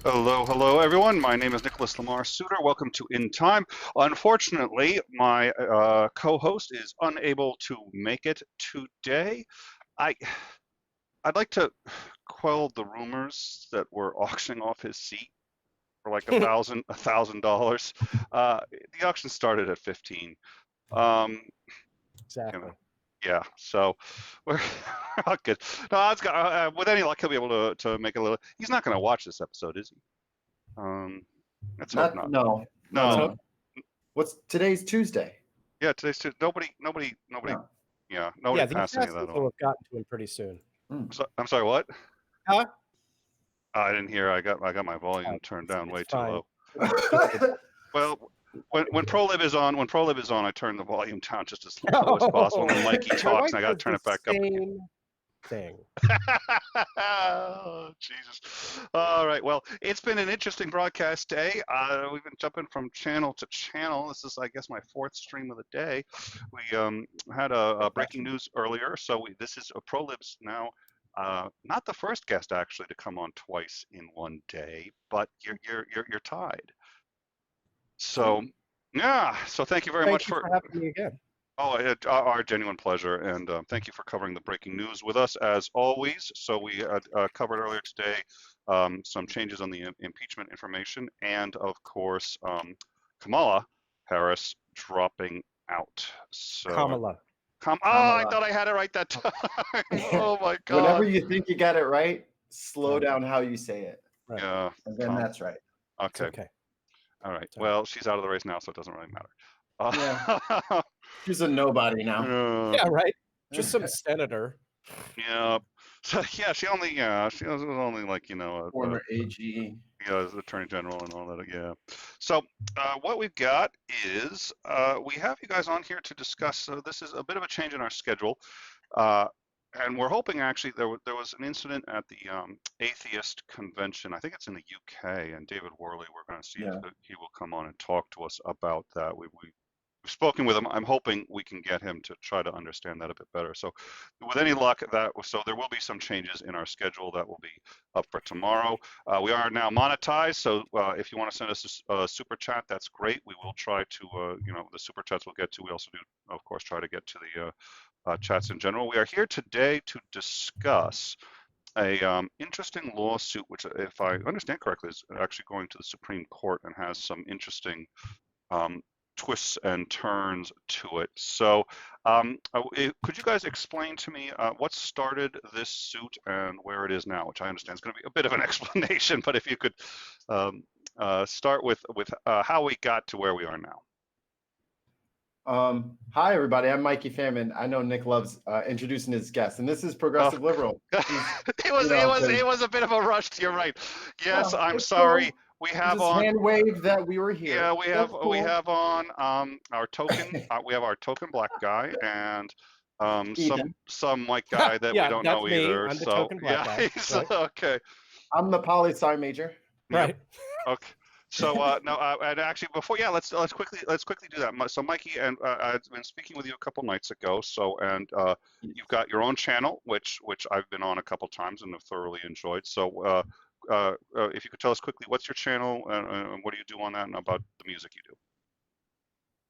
Hello, everyone. My name is Nicholas Lamar Soutter. Welcome to In Time. Unfortunately, my co-host is unable to make it today. I I'd like to quell the rumors that we're auctioning off his seat for like $1,000. The auction started at 15. Um, you Exactly. know, Yeah, so we're all good. No, Ansgar, with any luck, he'll be able to make a little. He's not going to watch this episode, is he? Let's hope Not not. no no No, no. What's today's Tuesday? yeah, today's nobody, No. yeah, Yeah, nobody the passed any of assassins that will on. have gotten to him pretty soon. So, I'm sorry, what? Huh? I didn't hear. I got my volume Oh, turned down way it's too fine. low. Just Well, when ProLib is on, I turn the volume down just as low as possible. And then Mikey My talks, wife and I got to does turn the it back up again. same thing. Oh, Jesus. All right. Well, it's been an interesting broadcast day. We've been jumping from channel to channel. This is, I guess, my fourth stream of the day. We had a breaking news earlier, so this is a ProLibs now. Not the first guest actually to come on twice in one day, but you're tied. So yeah. So thank you very much Thank you for having me again. Oh, our genuine pleasure, and thank you for covering the breaking news with us as always. So we covered earlier today some changes on the impeachment information, and of course Kamala Harris dropping out. So Kamala. oh, I thought I had it right that time. Oh my God! Whenever you think you got it right, slow down how you say it. Right. Yeah, And then that's right. okay. It's okay. All right. It's all right. Well, she's out of the race now, so it doesn't really matter. Yeah. She's a nobody now. Yeah, right. Just some senator. Yeah. So yeah, she was only like Former AG. as Attorney General and all that. Yeah. So what we've got is we have you guys on here to discuss. So this is a bit of a change in our schedule, and we're hoping actually there was an incident at the atheist convention. I think it's in the UK, and David Worley. We're going to see if he will come on and talk to us about that. We've spoken with him. I'm hoping we can get him to try to understand that a bit better. So with any luck, so there will be some changes in our schedule that will be up for tomorrow. We are now monetized, so if you want to send us a super chat, that's great. We will try to, the super chats we'll get to. We also do, of course, try to get to the chats in general. We are here today to discuss a interesting lawsuit, which, if I understand correctly, is actually going to the Supreme Court and has some interesting twists and turns to it. So could you guys explain to me what started this suit and where it is now, which I understand is going to be a bit of an explanation, but if you could start with how we got to where we are now. Hi, everybody. I'm Mikey Famine. I know Nick loves introducing his guests, and this is Progressive Liberal. It was a bit of a rush. You're right. Yes, I'm sorry. Cool. We have on hand wave that we were here. Yeah, we have on our token. We have our token black guy and some white guy that we don't know either. I'm the token black guy. Right? Okay. I'm the poli-sci major. Right. Okay. So no, and actually before, let's quickly do that. So Mikey, and I've been speaking with you a couple nights ago. So you've got your own channel, which I've been on a couple times and have thoroughly enjoyed. So if you could tell us quickly, what's your channel and what do you do on that, and about the music you do?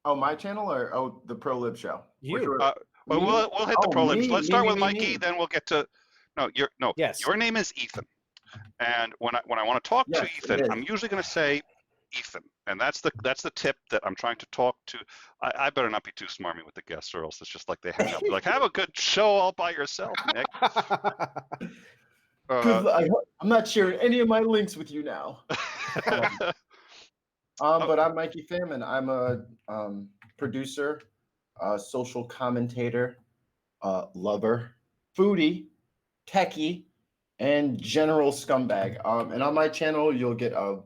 Oh, my channel or the ProLib show? You. Well, we'll hit the ProLib. Let's start with Mikey, then we'll get to. Yes. Your name is Ethan. And when I want to talk to Ethan, I'm usually going to say Ethan, and that's the tip that I'm trying to talk to. I better not be too smarmy with the guests, or else it's just like they hang up. Like, have a good show all by yourself, Nick. I'm not sharing any of my links with you now. But I'm Mikey Famine. I'm a producer, social commentator, lover, foodie, techie, and general scumbag. And on my channel, you'll get a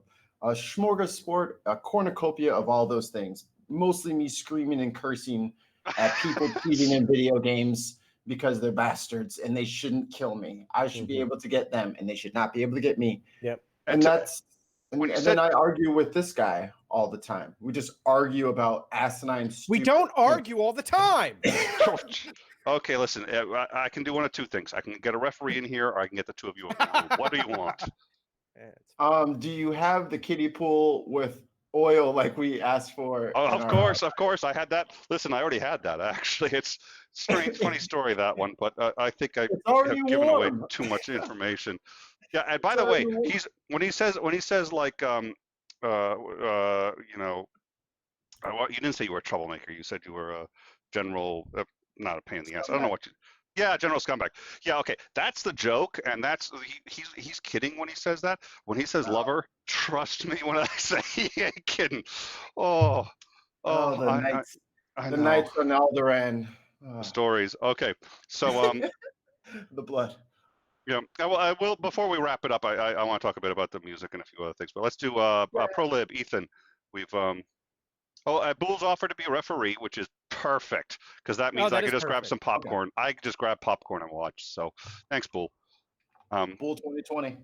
smorgasbord, a cornucopia of all those things. Mostly me screaming and cursing at people cheating in video games because they're bastards and they shouldn't kill me. I should be able to get them, and they should not be able to get me. Yep. And then I argue with this guy all the time. We just argue about asinine. We don't argue all the time. Okay, listen. I can do one of two things. I can get a referee in here, or I can get the two of you. What do you want? Do you have the kiddie pool with oil like we asked for? Oh, of course. I had that. Listen, I already had that. Actually, it's a funny story, that one. But I think I have given away too much information. Yeah, and by the way, when he says like you didn't say you were a troublemaker. You said you were a general not a pain in the ass. I don't know what you. Yeah, General Scumbag. Yeah, okay, that's the joke, and he's kidding when he says that. When he says lover, trust me when I say he ain't kidding. Oh, the I the know. nights on Alderaan. Stories. Okay, so The blood. yeah. Well, I will. Before we wrap it up, I want to talk a bit about the music and a few other things. But let's do ProLib. Ethan, we've Bull's offered to be a referee, which is perfect because that means I that could is just grab perfect. some popcorn. Okay. I could just grab popcorn and watch. So thanks, Bull. Bull 2020.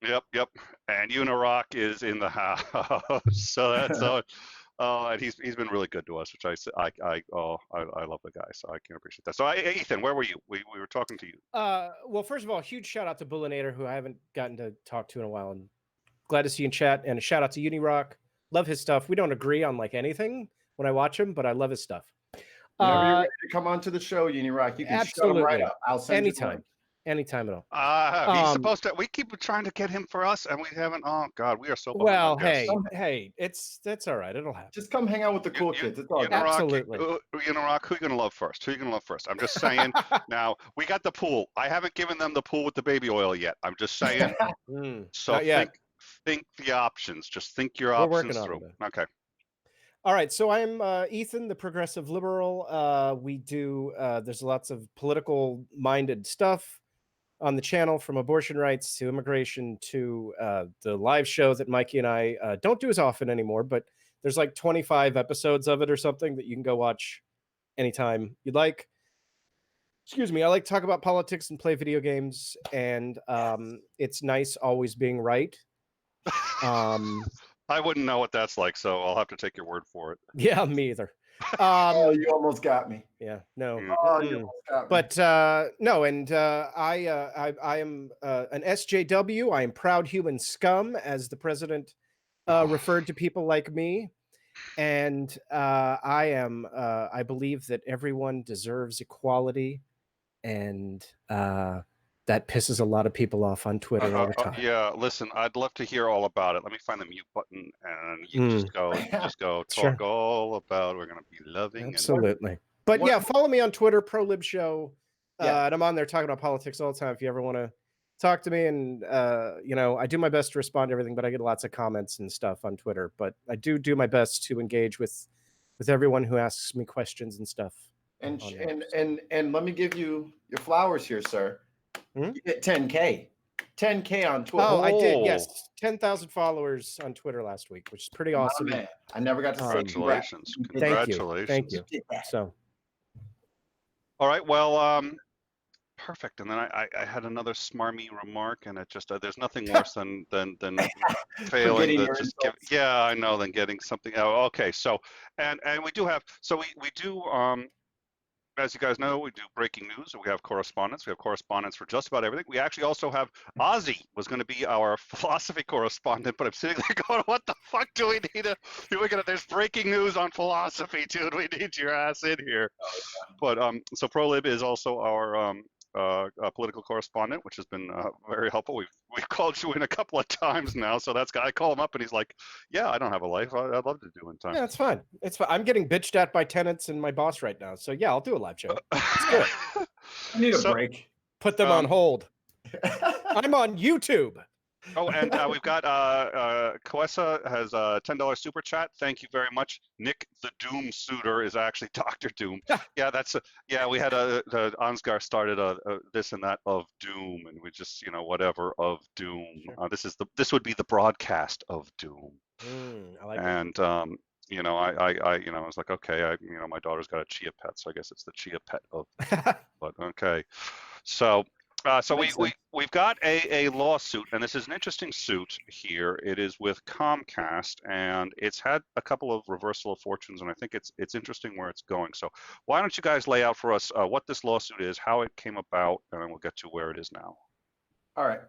Yep. And Unirock is in the house. So that's and he's been really good to us, which I love the guy, so I can appreciate that. So Ethan, where were you? We were talking to you. Well, first of all, huge shout out to Bullinator, who I haven't gotten to talk to in a while, and glad to see you in chat. And a shout out to Unirock. Love his stuff. We don't agree on like anything when I watch him, but I love his stuff. Whenever you're ready to come on to the show, Unirock, you can absolutely. shut him right up. I'll send you the link. Anytime at all. He's supposed to. We keep trying to get him for us, and we haven't. Oh God, we are so behind. Well, hey, that's all right. It'll happen. Just come hang out with the cool kids. It's all absolutely. Unirock, who you gonna love first? Who you gonna love first? I'm just saying. Now we got the pool. I haven't given them the pool with the baby oil yet. I'm just saying. So think the options. Just think your options through. Okay. All right, so I'm Ethan, the progressive liberal. We do, there's lots of political-minded stuff on the channel, from abortion rights to immigration to the live show that Mikey and I don't do as often anymore, but there's like 25 episodes of it or something that you can go watch anytime you'd like. Excuse me, I like to talk about politics and play video games, and it's nice always being right. I wouldn't know what that's like, so I'll have to take your word for it. Yeah, me either. You almost got me. Yeah, no. Oh, you almost got me. But no, and I am an SJW. I am proud human scum, as the president referred to people like me. And I believe that everyone deserves equality, and that pisses a lot of people off on Twitter all the time. Yeah, listen, I'd love to hear all about it. Let me find the mute button, and you just go talk all about. We're gonna be loving. Absolutely. But yeah, follow me on Twitter, ProLib Show, and I'm on there talking about politics all the time. If you ever want to talk to me, and I do my best to respond to everything, but I get lots of comments and stuff on Twitter. But I do my best to engage with everyone who asks me questions and stuff. And let me give you your flowers here, sir. You hit 10K on Twitter. Oh, I did. Yes, 10,000 followers on Twitter last week, which is pretty awesome. Man, I never got to say congratulations. Congratulations. Thank you. So, all right. Well, perfect. And then I had another smarmy remark, and it just there's nothing worse than failing to just give. Yeah, I know. Than getting something. Oh, okay. So and we do have. So we do. As you guys know, we do breaking news. We have correspondence. We have correspondence for just about everything. We actually also have Ozzy was going to be our philosophy correspondent, but I'm sitting there going, what the fuck do we need to do? There's breaking news on philosophy, dude. We need your ass in here. But so ProLib is also our political correspondent, which has been very helpful. We've called you in a couple of times now, so I call him up and he's like, "Yeah, I don't have a life. I'd love to do in time." Yeah, it's fine. It's fine. I'm getting bitched at by tenants and my boss right now, so yeah, I'll do a live show. Let's do it. I need a break. Put them on hold. I'm on YouTube. Oh, and we've got Coessa has a $10 super chat. Thank you very much. Nick the Doom Suitor is actually Dr. Doom. Yeah, we had the Ansgar started this and that of Doom, and we just whatever of Doom. Sure. This would be the broadcast of Doom. I like it. And I was like, okay, my daughter's got a chia pet, so I guess it's the chia pet of. But okay, so. So we've got a lawsuit, and this is an interesting suit here. It is with Comcast, and it's had a couple of reversal of fortunes, and I think it's interesting where it's going. So why don't you guys lay out for us what this lawsuit is, how it came about, and then we'll get to where it is now. All right.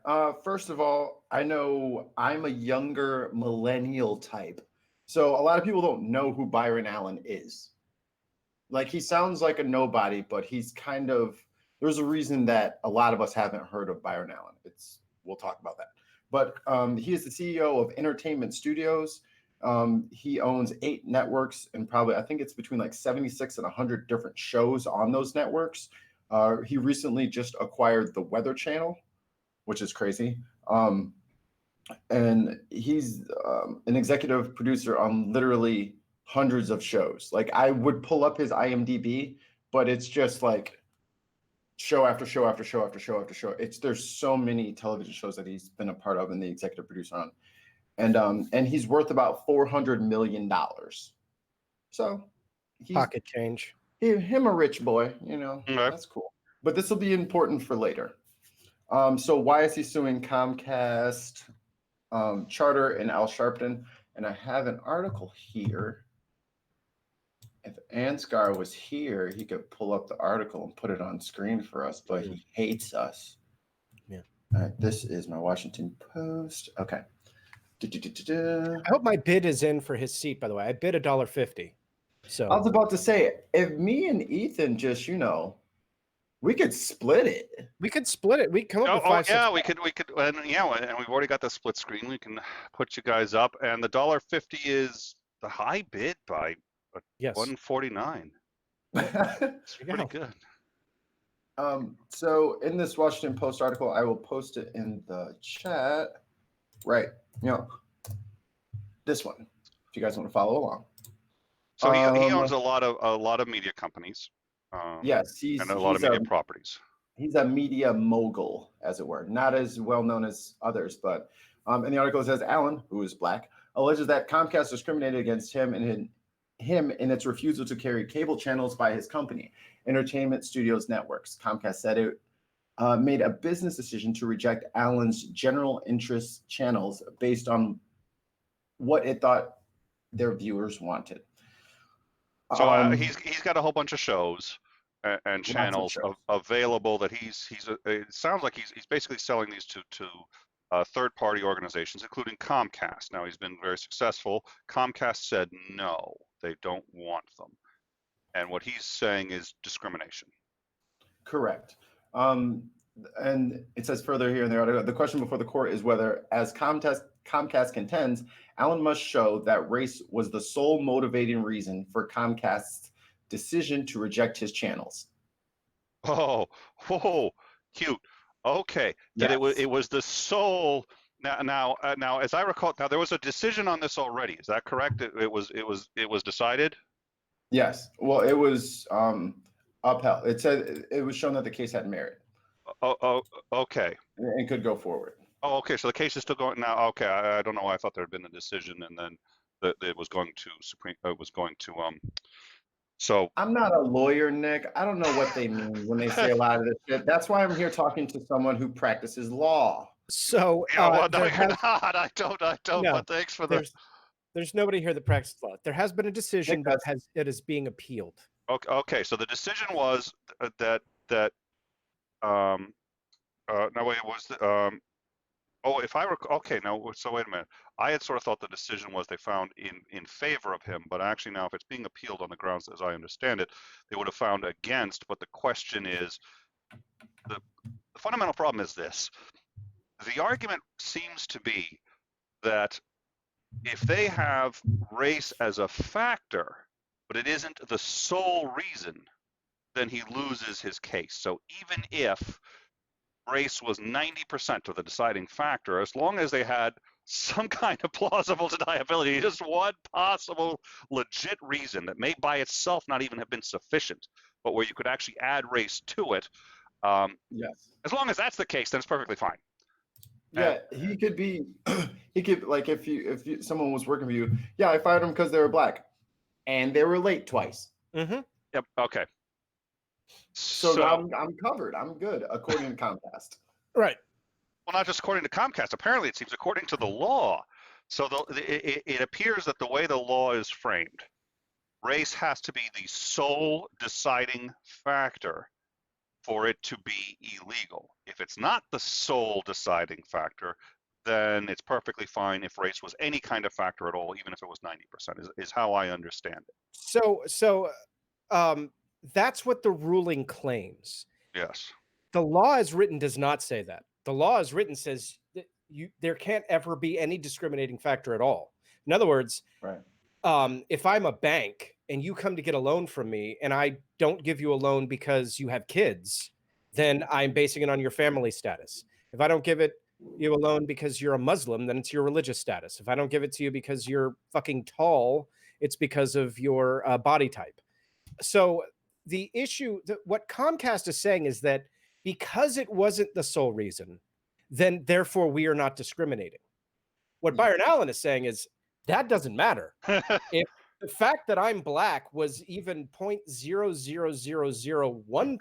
First of all, I know I'm a younger millennial type, so a lot of people don't know who Byron Allen is. Like, he sounds like a nobody, but he's kind of... There's a reason that a lot of us haven't heard of Byron Allen. We'll talk about that. But he is the CEO of Entertainment Studios. He owns 8 networks and probably, I think it's between like 76 and 100 different shows on those networks. He recently just acquired the Weather Channel, which is crazy. And he's an executive producer on literally hundreds of shows. Like I would pull up his IMDb, but it's just like show after show after show after show after show. There's so many television shows that he's been a part of and the executive producer on. And he's worth about $400 million. So he's Pocket change. him a rich boy, you know, Okay. that's cool. But this will be important for later. So why is he suing Comcast, Charter, and Al Sharpton? And I have an article here. If Ansgar was here, he could pull up the article and put it on screen for us, but he hates us. Yeah. All right, this is my Washington Post. Okay. I hope my bid is in for his seat, by the way. I bid $1.50. So I was about to say, if me and Ethan just, we could split it. we could split it. We come up with five. Yeah, we could, and we've already got the split screen. We can put you guys up, and the $1.50 is the high bid by Yes. 149. It's pretty good. So in this Washington Post article, I will post it in the chat. Right. This one, if you guys want to follow along. So he owns a lot of media companies. Yes, and a lot of media properties. He's a media mogul, as it were, not as well known as others. But in the article it says Allen, who is black, alleges that Comcast discriminated against him in its refusal to carry cable channels by his company, Entertainment Studios Networks. Comcast said it made a business decision to reject Allen's general interest channels based on what it thought their viewers wanted. So he's got a whole bunch of shows and channels available that it sounds like he's basically selling these to third-party organizations, including Comcast. Now, he's been very successful. Comcast said no, they don't want them. And what he's saying is discrimination. Correct. And it says further here in the article, the question before the court is whether, as Comcast contends, Allen must show that race was the sole motivating reason for Comcast's decision to reject his channels. Oh, cute. Okay, yes. That it was the sole. Now, as I recall, now there was a decision on this already. Is that correct? It was decided. Yes. Well, it was upheld. It said it was shown that the case had merit. Oh, okay. And could go forward. Oh, okay. So the case is still going now. Okay, I don't know why I thought there had been a decision and then that it was going to So I'm not a lawyer, Nick. I don't know what they mean when they say a lot of this shit. That's why I'm here talking to someone who practices law. So yeah, well, no, you're not. I don't. No, but thanks for the. There's nobody here that practices law. There has been a decision, but it is being appealed. Okay. So the decision was that no wait, it was if I recall, okay, now, so wait a minute. I had sort of thought the decision was they found in favor of him, but actually now if it's being appealed on the grounds, as I understand it, they would have found against. But the question is, the fundamental problem is this. The argument seems to be that if they have race as a factor, but it isn't the sole reason, then he loses his case. So even if race was 90% of the deciding factor, as long as they had some kind of plausible deniability, just one possible legit reason that may by itself not even have been sufficient, but where you could actually add race to it. Yes. As long as that's the case, then it's perfectly fine. Yeah, he could like if someone was working for you. Yeah, I fired them because they were black, and they were late twice. Mm-hmm. Yep. Okay. So now I'm covered. I'm good, according to Comcast. Right. Well, not just according to Comcast. Apparently, it seems according to the law. So it appears that the way the law is framed, race has to be the sole deciding factor for it to be illegal. If it's not the sole deciding factor, then it's perfectly fine if race was any kind of factor at all, even if it was 90%, is how I understand it. So that's what the ruling claims. Yes. The law as written does not say that. The law as written says that there can't ever be any discriminating factor at all. In other words, Right. If I'm a bank and you come to get a loan from me and I don't give you a loan because you have kids, then I'm basing it on your family status. If I don't give you a loan because you're a Muslim, then it's your religious status. If I don't give it to you because you're fucking tall, it's because of your body type. So the issue, what Comcast is saying is that because it wasn't the sole reason, then therefore we are not discriminating. What Byron Allen is saying is that doesn't matter. If the fact that I'm black was even 0.00001%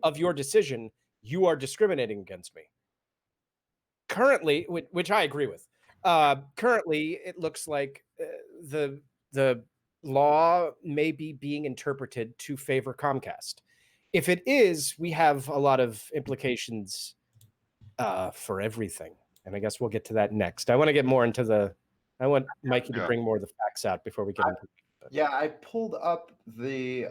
of your decision, you are discriminating against me. Currently, which I agree with. Currently, it looks like the law may be being interpreted to favor Comcast. If it is, we have a lot of implications for everything. And I guess we'll get to that next. I want to get more into I want Mikey to bring more of the facts out before we get into it. Yeah, I pulled up the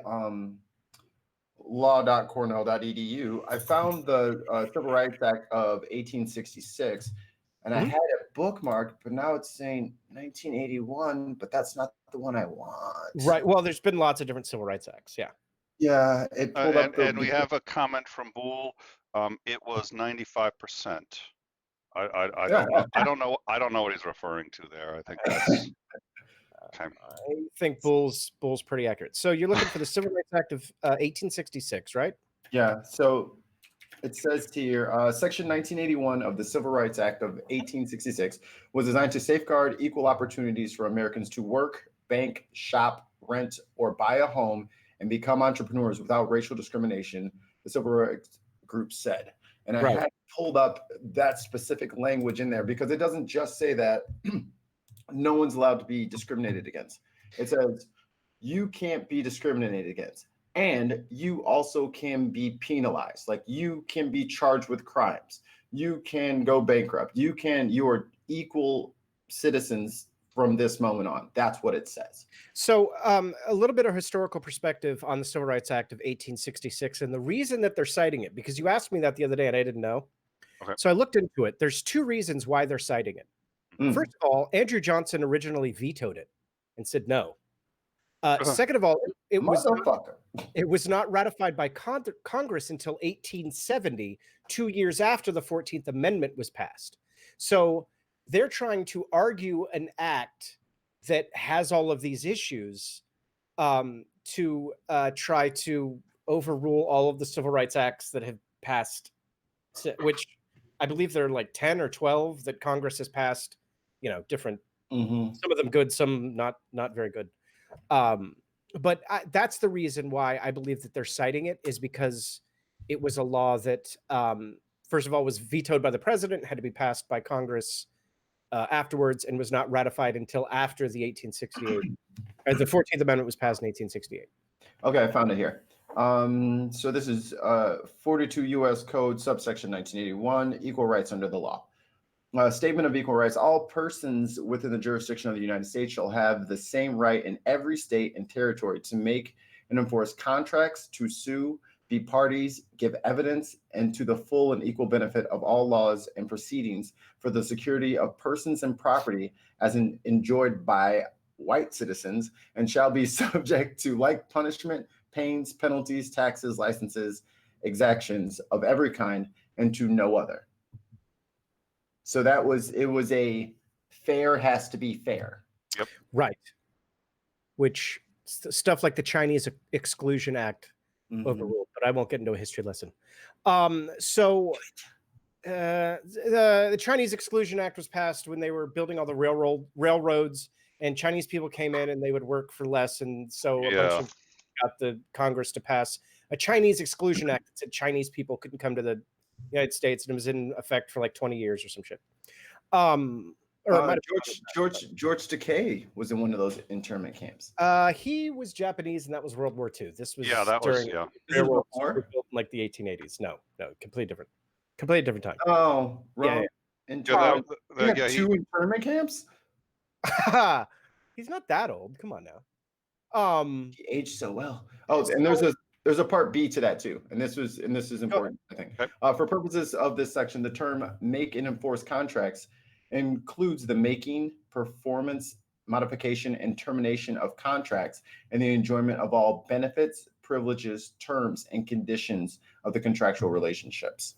law.cornell.edu. I found the Civil Rights Act of 1866, and I had it bookmarked, but now it's saying 1981, but that's not the one I want. Right. Well, there's been lots of different civil rights acts. Yeah. Yeah, it pulled up and we have a comment from Boole. It was 95%. I don't know what he's referring to there. I think that's okay. I think Boole's pretty accurate. So you're looking for the Civil Rights Act of 1866, right? Yeah. So it says here, Section 1981 of the Civil Rights Act of 1866 was designed to safeguard equal opportunities for Americans to work, bank, shop, rent, or buy a home and become entrepreneurs without racial discrimination, the civil rights group said. And I had pulled up that specific language in there because it doesn't just say that no one's allowed to be discriminated against. It says you can't be discriminated against, and you also can be penalized. Like you can be charged with crimes. You can go bankrupt. You are equal citizens from this moment on. That's what it says. So a little bit of historical perspective on the Civil Rights Act of 1866. And the reason that they're citing it, because you asked me that the other day and I didn't know. Okay. So I looked into it. There's two reasons why they're citing it. First of all, Andrew Johnson originally vetoed it and said no. Second of all, it was not ratified by Congress until 1870, 2 years after the 14th Amendment was passed. So they're trying to argue an act that has all of these issues to try to overrule all of the civil rights acts that have passed, which I believe there are like 10 or 12 that Congress has passed, different, some of them good, some not very good. But that's the reason why I believe that they're citing it, is because it was a law that, first of all, was vetoed by the president, had to be passed by Congress afterwards, and was not ratified until after the 1868. The 14th Amendment was passed in 1868. Okay, I found it here. So this is 42 U.S. Code, subsection 1981, equal rights under the law. Statement of equal rights. All persons within the jurisdiction of the United States shall have the same right in every state and territory to make and enforce contracts, to sue, be parties, give evidence, and to the full and equal benefit of all laws and proceedings for the security of persons and property as enjoyed by white citizens, and shall be subject to like punishment, pains, penalties, taxes, licenses, exactions of every kind, and to no other. So it was a fair has to be fair. Yep. Right. Which stuff like the Chinese Exclusion Act overruled, but I won't get into a history lesson. So the Chinese Exclusion Act was passed when they were building all the railroads, and Chinese people came in and they would work for less. And so a bunch of got the Congress to pass a Chinese Exclusion Act that said Chinese people couldn't come to the United States, and it was in effect for like 20 years or some shit. George Takei was in one of those internment camps. He was Japanese, and that was World War II. This was World War built in like the 1880s. No, completely different time. Oh, right. Yeah. Two internment camps. He's not that old. Come on now. He aged so well. Oh, and there's a part B to that too, and this is important. I think for purposes of this section, the term "make and enforce contracts" includes the making, performance, modification, and termination of contracts, and the enjoyment of all benefits, privileges, terms, and conditions of the contractual relationships.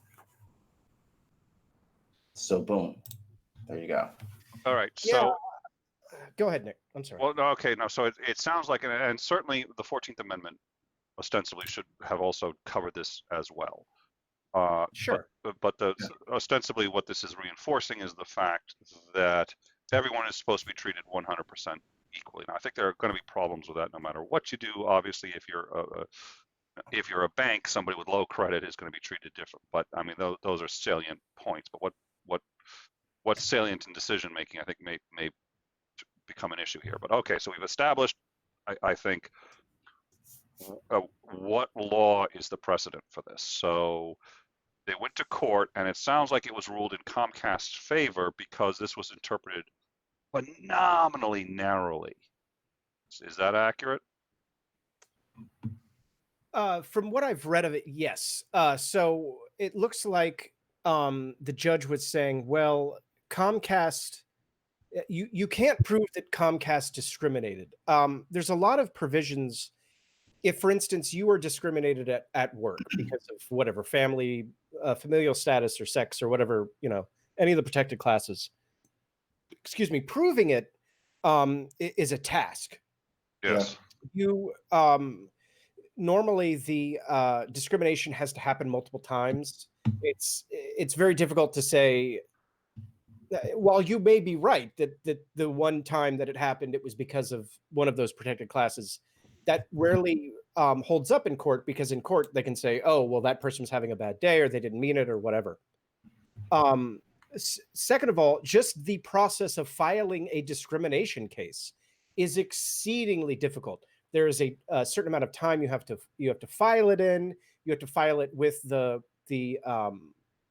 So boom, there you go. All right. Yeah. So Go ahead, Nick. I'm sorry. well, no, okay, no. So it sounds like, and certainly the 14th Amendment ostensibly should have also covered this as well. Sure. But ostensibly what this is reinforcing is the fact that everyone is supposed to be treated 100% equally. Now, I think there are going to be problems with that no matter what you do. Obviously, if you're a bank, somebody with low credit is going to be treated different. But I mean, those are salient points. But what's salient in decision making, I think, may become an issue here. But okay, so we've established, I think, what law is the precedent for this. So they went to court, and it sounds like it was ruled in Comcast's favor because this was interpreted phenomenally narrowly. Is that accurate? From what I've read of it, yes. So it looks like the judge was saying, well, Comcast, you can't prove that Comcast discriminated. There's a lot of provisions. If, for instance, you were discriminated at work because of whatever familial status or sex or whatever, any of the protected classes, proving it is a task. Yes. You normally the discrimination has to happen multiple times. It's very difficult to say. While you may be right that the one time that it happened, it was because of one of those protected classes. That rarely holds up in court, because in court they can say, oh, well, that person was having a bad day or they didn't mean it or whatever. Second of all, just the process of filing a discrimination case is exceedingly difficult. There is a certain amount of time you have to file it in. You have to file it with the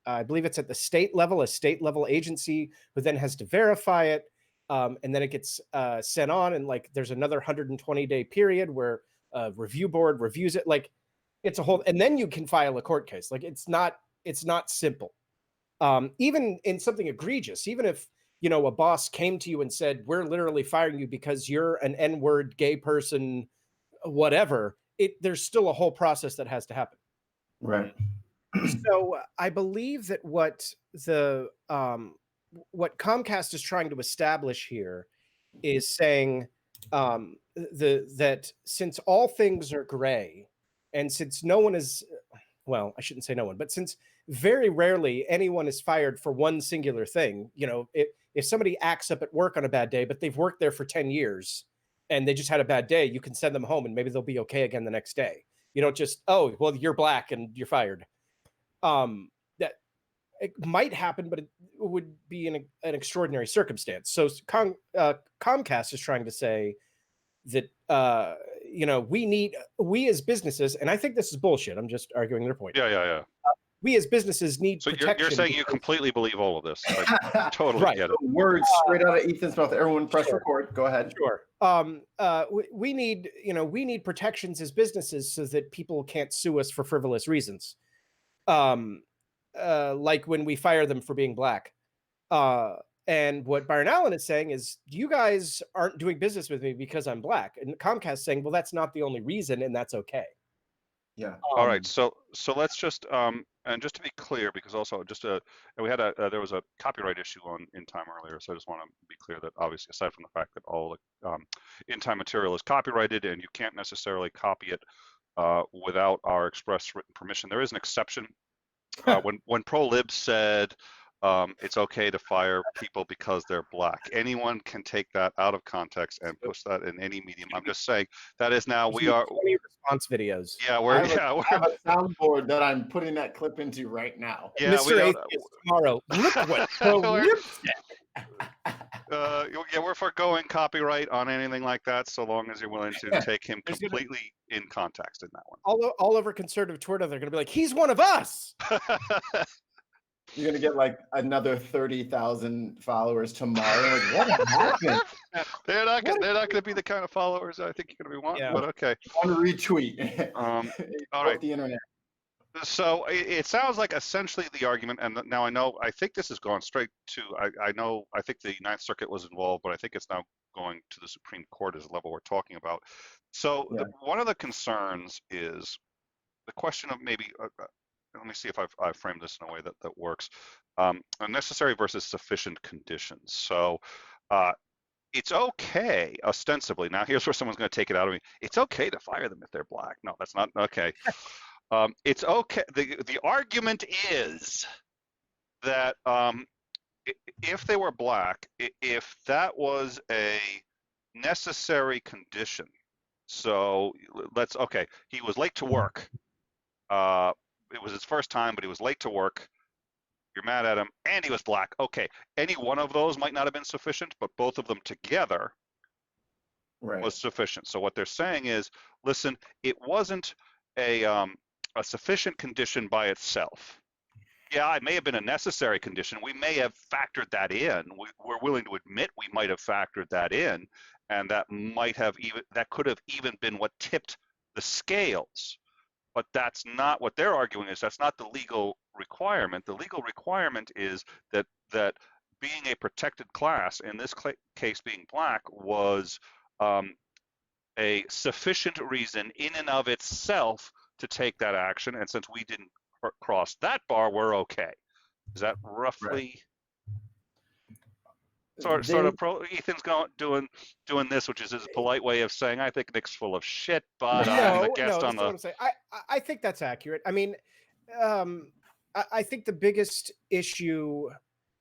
I believe it's at the state level, a state level agency who then has to verify it. And then it gets sent on, and like there's another 120-day period where a review board reviews it. Like it's a whole, and then you can file a court case. Like it's not simple. Even in something egregious, even if a boss came to you and said, we're literally firing you because you're an N-word gay person, whatever, there's still a whole process that has to happen. Right. So I believe that what Comcast is trying to establish here is saying that since all things are gray, and since no one is, well, I shouldn't say no one, but since very rarely anyone is fired for one singular thing, if somebody acts up at work on a bad day, but they've worked there for 10 years and they just had a bad day, you can send them home and maybe they'll be okay again the next day. You don't just, oh, well, you're black and you're fired. That it might happen, but it would be an extraordinary circumstance. So Comcast is trying to say that we as businesses, and I think this is bullshit. I'm just arguing their point. Yeah. We as businesses need so protection. You're saying you completely believe all of this. I totally Right. get it. Words straight out of Ethan's mouth. Everyone press record. Go ahead. Sure. We need protections as businesses so that people can't sue us for frivolous reasons. Like when we fire them for being black. And what Byron Allen is saying is, you guys aren't doing business with me because I'm black. And Comcast saying, well, that's not the only reason, and that's okay. Yeah. All right. So let's just and just to be clear, because also we had there was a copyright issue in time earlier, so I just want to be clear that obviously, aside from the fact that all the in time material is copyrighted and you can't necessarily copy it without our express written permission, there is an exception. When ProLib said it's okay to fire people because they're black, anyone can take that out of context and push that in any medium. I'm just saying that is now we are 20 response videos. Yeah, I have a soundboard that I'm putting that clip into right now. Yeah, Mr. Atheist tomorrow. Look what ProLib said. Yeah, we're foregoing copyright on anything like that, so long as you're willing to take him completely in context in that one. All over conservative Twitter, they're going to be like, he's one of us. You're going to get like another 30,000 followers tomorrow. Like, what happened? They're not going to be the kind of followers I think you're going to be wanting, but okay. One retweet. All right. The internet. So it sounds like essentially the argument, and now I think this has gone straight to, I think the Ninth Circuit was involved, but I think it's now going to the Supreme Court as the level we're talking about. So Yeah. one of the concerns is the question of maybe, let me see if I've framed this in a way that works. Necessary versus sufficient conditions. So it's okay, ostensibly. Now here's where someone's going to take it out of me. It's okay to fire them if they're black. No, that's not okay. It's okay. The argument is that if they were black, if that was a necessary condition, so okay, he was late to work. It was his first time, but he was late to work. You're mad at him, and he was black. Okay, any one of those might not have been sufficient, but both of them together was sufficient. So what they're saying is, listen, it wasn't a sufficient condition by itself. Yeah, it may have been a necessary condition. We may have factored that in. We're willing to admit we might have factored that in, and that could have even been what tipped the scales. But that's not what they're arguing is. That's not the legal requirement. The legal requirement is that being a protected class, in this case being black, was a sufficient reason in and of itself to take that action. And since we didn't cross that bar, we're okay. Is that roughly sort of Ethan's doing this, which is his polite way of saying, I think Nick's full of shit, but I'm the guest on the. What I'm saying. I think that's accurate. I mean, I think the biggest issue,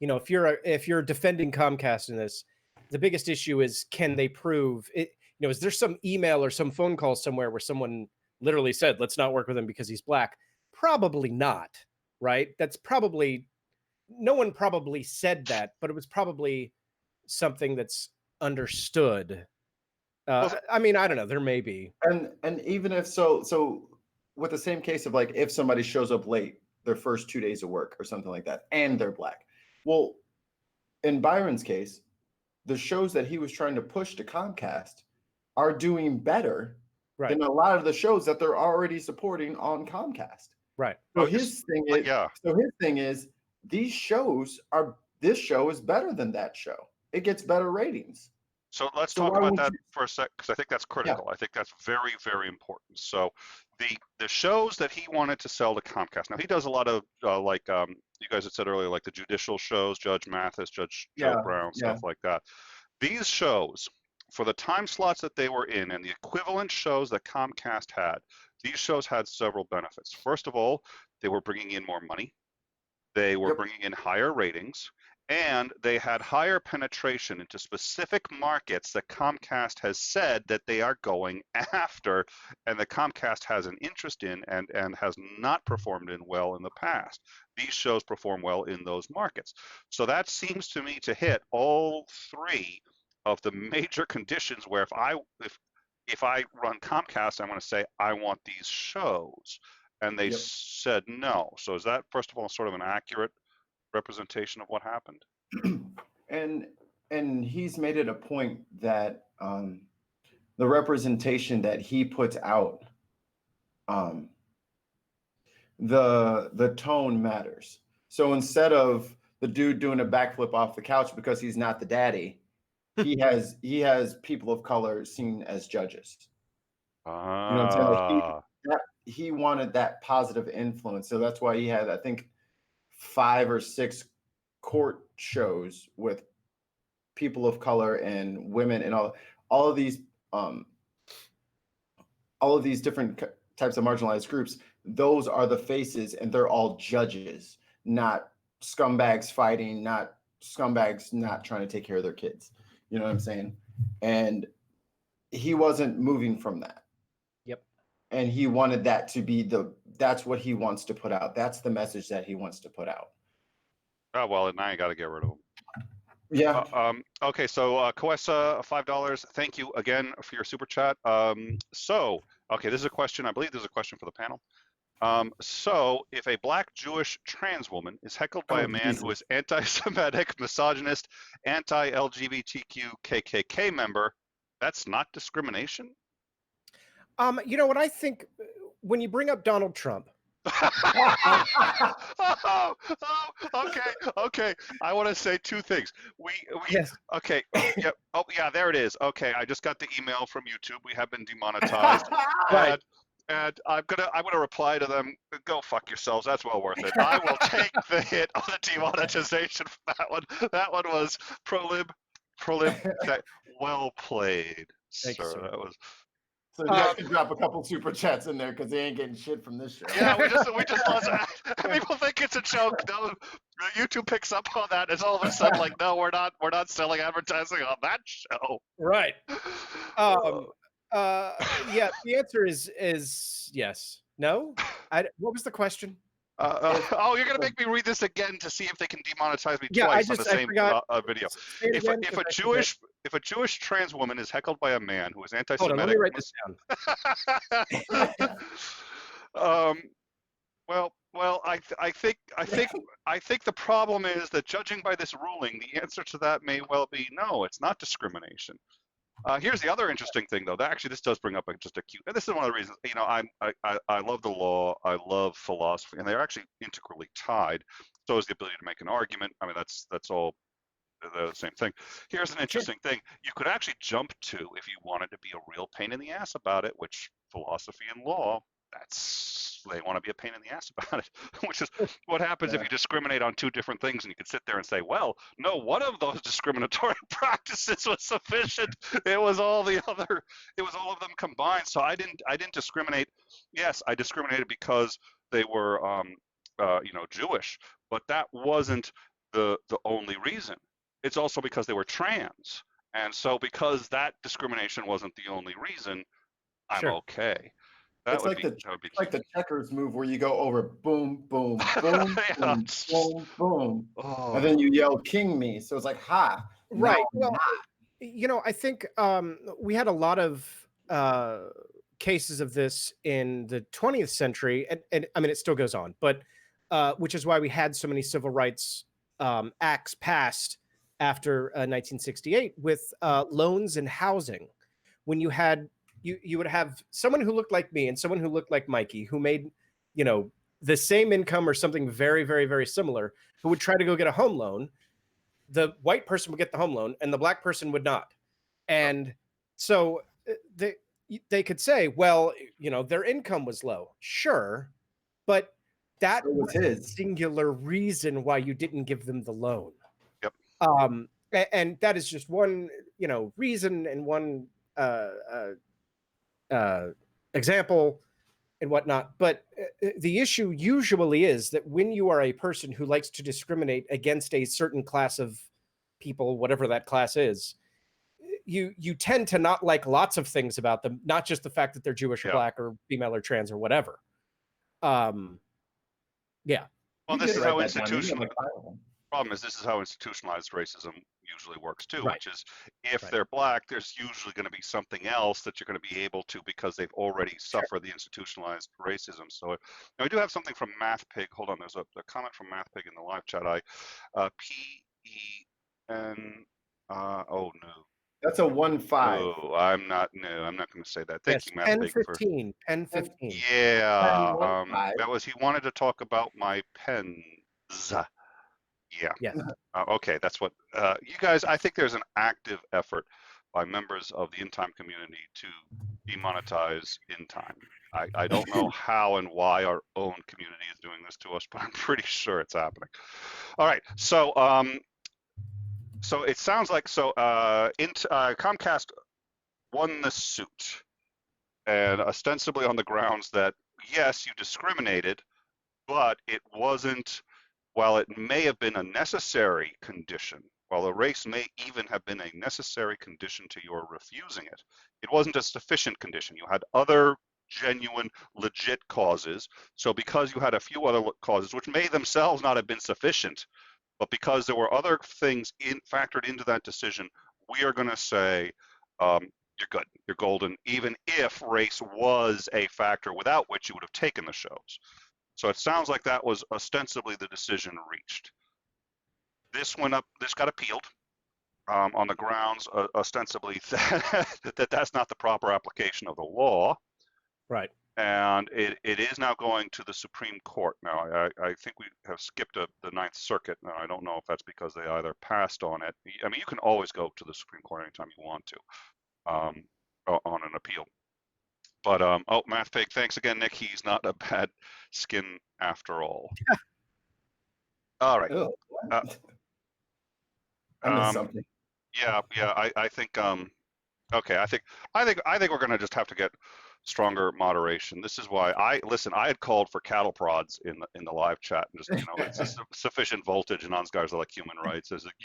if you're defending Comcast in this, the biggest issue is, can they prove it? Is there some email or some phone call somewhere where someone literally said, let's not work with him because he's black? Probably not, right? No one probably said that, but it was probably something that's understood. I mean, I don't know. There may be. And even if so with the same case of like, if somebody shows up late their first 2 days of work or something like that, and they're black. Well, in Byron's case, the shows that he was trying to push to Comcast are doing better than a lot of the shows that they're already supporting on Comcast. Right. So his thing is these shows this show is better than that show. It gets better ratings. So let's talk about that for a sec, because I think that's critical. Yeah. I think that's very, very important. So the shows that he wanted to sell to Comcast. Now he does a lot of you guys had said earlier, like the judicial shows, Judge Mathis, Judge Joe Brown, stuff like that. These shows, for the time slots that they were in and the equivalent shows that Comcast had, these shows had several benefits. First of all, they were bringing in more money. They were bringing in higher ratings, and they had higher penetration into specific markets that Comcast has said that they are going after, and that Comcast has an interest in and has not performed in well in the past. These shows perform well in those markets. So that seems to me to hit all three of the major conditions where if I run Comcast, I'm going to say, I want these shows. And they said no. So is that, first of all, sort of an accurate representation of what happened? And he's made it a point that the representation that he puts out, the tone matters. So instead of the dude doing a backflip off the couch because he's not the daddy, he has people of color seen as judges. You know what I'm saying? Like he wanted that positive influence. So that's why he had, I think, 5 or 6 court shows with people of color and women and all of these different types of marginalized groups. Those are the faces, and they're all judges, not scumbags fighting, not scumbags not trying to take care of their kids. You know what I'm saying? And he wasn't moving from that. Yep. And he wanted that to be that's what he wants to put out. That's the message that he wants to put out. Oh, well, now you got to get rid of them. Yeah. Okay, so Coessa, $5. Thank you again for your super chat. Okay, this is a question. I believe this is a question for the panel. So, if a black Jewish trans woman is heckled by a man who is anti-Semitic, misogynist, anti-LGBTQ KKK member, that's not discrimination? You know what I think, when you bring up Donald Trump, Okay. I want to say two things. We Yes. okay. Yeah. Oh, yeah. There it is. Okay. I just got the email from YouTube. We have been demonetized, Right. and I'm gonna reply to them. Go fuck yourselves. That's well worth it. I will take the hit on the demonetization for that one. That one was prolib. Well played, Thank you, sir. sir. That was. So you guys can drop a couple super chats in there because they ain't getting shit from this show. Yeah, we just lost. People think it's a joke. No, YouTube picks up on that. It's all of a sudden like, no, we're not selling advertising on that show. Right. Yeah. The answer is yes. No. What was the question? You're gonna make me read this again to see if they can demonetize me Yeah, twice on the same forgot. video. Say it again, 'cause If a Jewish trans woman is heckled by a man who is hold on, let me anti-Semitic, write this down. well, I think the problem is that judging by this ruling, the answer to that may well be no, it's not discrimination. Here's the other interesting thing, though. That actually, this does bring up just a cute. And this is one of the reasons. I love the law. I love philosophy, and they're actually integrally tied. So is the ability to make an argument. I mean, that's all the same thing. Here's an interesting thing. You could actually jump to, if you wanted to be a real pain in the ass about it, which philosophy and law, they want to be a pain in the ass about it, which is what happens if you discriminate on two different things, and you could sit there and say, well, no, one of those discriminatory practices was sufficient. It was all of them combined. So I didn't discriminate. Yes, I discriminated because they were Jewish, but that wasn't the only reason. It's also because they were trans. And so because that discrimination wasn't the only reason, I'm okay. It's like the checkers move where you go over boom, boom, boom, boom, boom, boom, and then you yell "King me." So it's like ha. Right. Well, I think we had a lot of cases of this in the 20th century, and I mean it still goes on, but which is why we had so many civil rights acts passed after 1968 with loans and housing, when you had. You would have someone who looked like me and someone who looked like Mikey, who made, the same income or something very, very, very similar, who would try to go get a home loan. The white person would get the home loan and the black person would not. And so they could say, well, their income was low. Sure. But that was his singular reason why you didn't give them the loan. Yep. And that is just one, reason and one, example and whatnot. But the issue usually is that when you are a person who likes to discriminate against a certain class of people, whatever that class is, you tend to not like lots of things about them, not just the fact that they're Jewish or black or female or trans or whatever. Yeah. Well, this is how institutionalized. Problem is, this is how institutionalized racism usually works too, which is if they're black, there's usually going to be something else that you're going to be able to, because they've already suffered the institutionalized racism. So now we do have something from MathPig. Hold on, there's a comment from MathPig in the live chat. PEN. Oh no. That's a 1-5. Oh, I'm not going to say that. Thank you, MathPig. Pen 15. Yeah. That was, he wanted to talk about my pens. Yeah. Yes. Okay, that's what you guys. I think there's an active effort by members of the In Time community to demonetize In Time. I don't know how and why our own community is doing this to us, but I'm pretty sure it's happening. All right, so so it sounds like Comcast won the suit, and ostensibly on the grounds that yes, you discriminated, but it wasn't. While it may have been a necessary condition, while the race may even have been a necessary condition to your refusing it, it wasn't a sufficient condition. You had other genuine, legit causes. So because you had a few other causes, which may themselves not have been sufficient, but because there were other things factored into that decision, we are going to say, you're good, you're golden, even if race was a factor without which you would have taken the shows. So it sounds like that was ostensibly the decision reached. This went up. This got appealed on the grounds, ostensibly, that that's not the proper application of the law. Right. and it is now going to the Supreme Court. Now, I think we have skipped the Ninth Circuit. Now, I don't know if that's because they either passed on it. I mean, you can always go to the Supreme Court anytime you want to on an appeal. But oh, Math Pig, thanks again, Nick. He's not a bad skin after all. All right. Oh, Uh, I missed um, something. yeah, I think okay, I think we're gonna just have to get stronger moderation. This is why I had called for cattle prods in the live chat, and just it's just sufficient voltage, and Ansgar's like human rights. There's like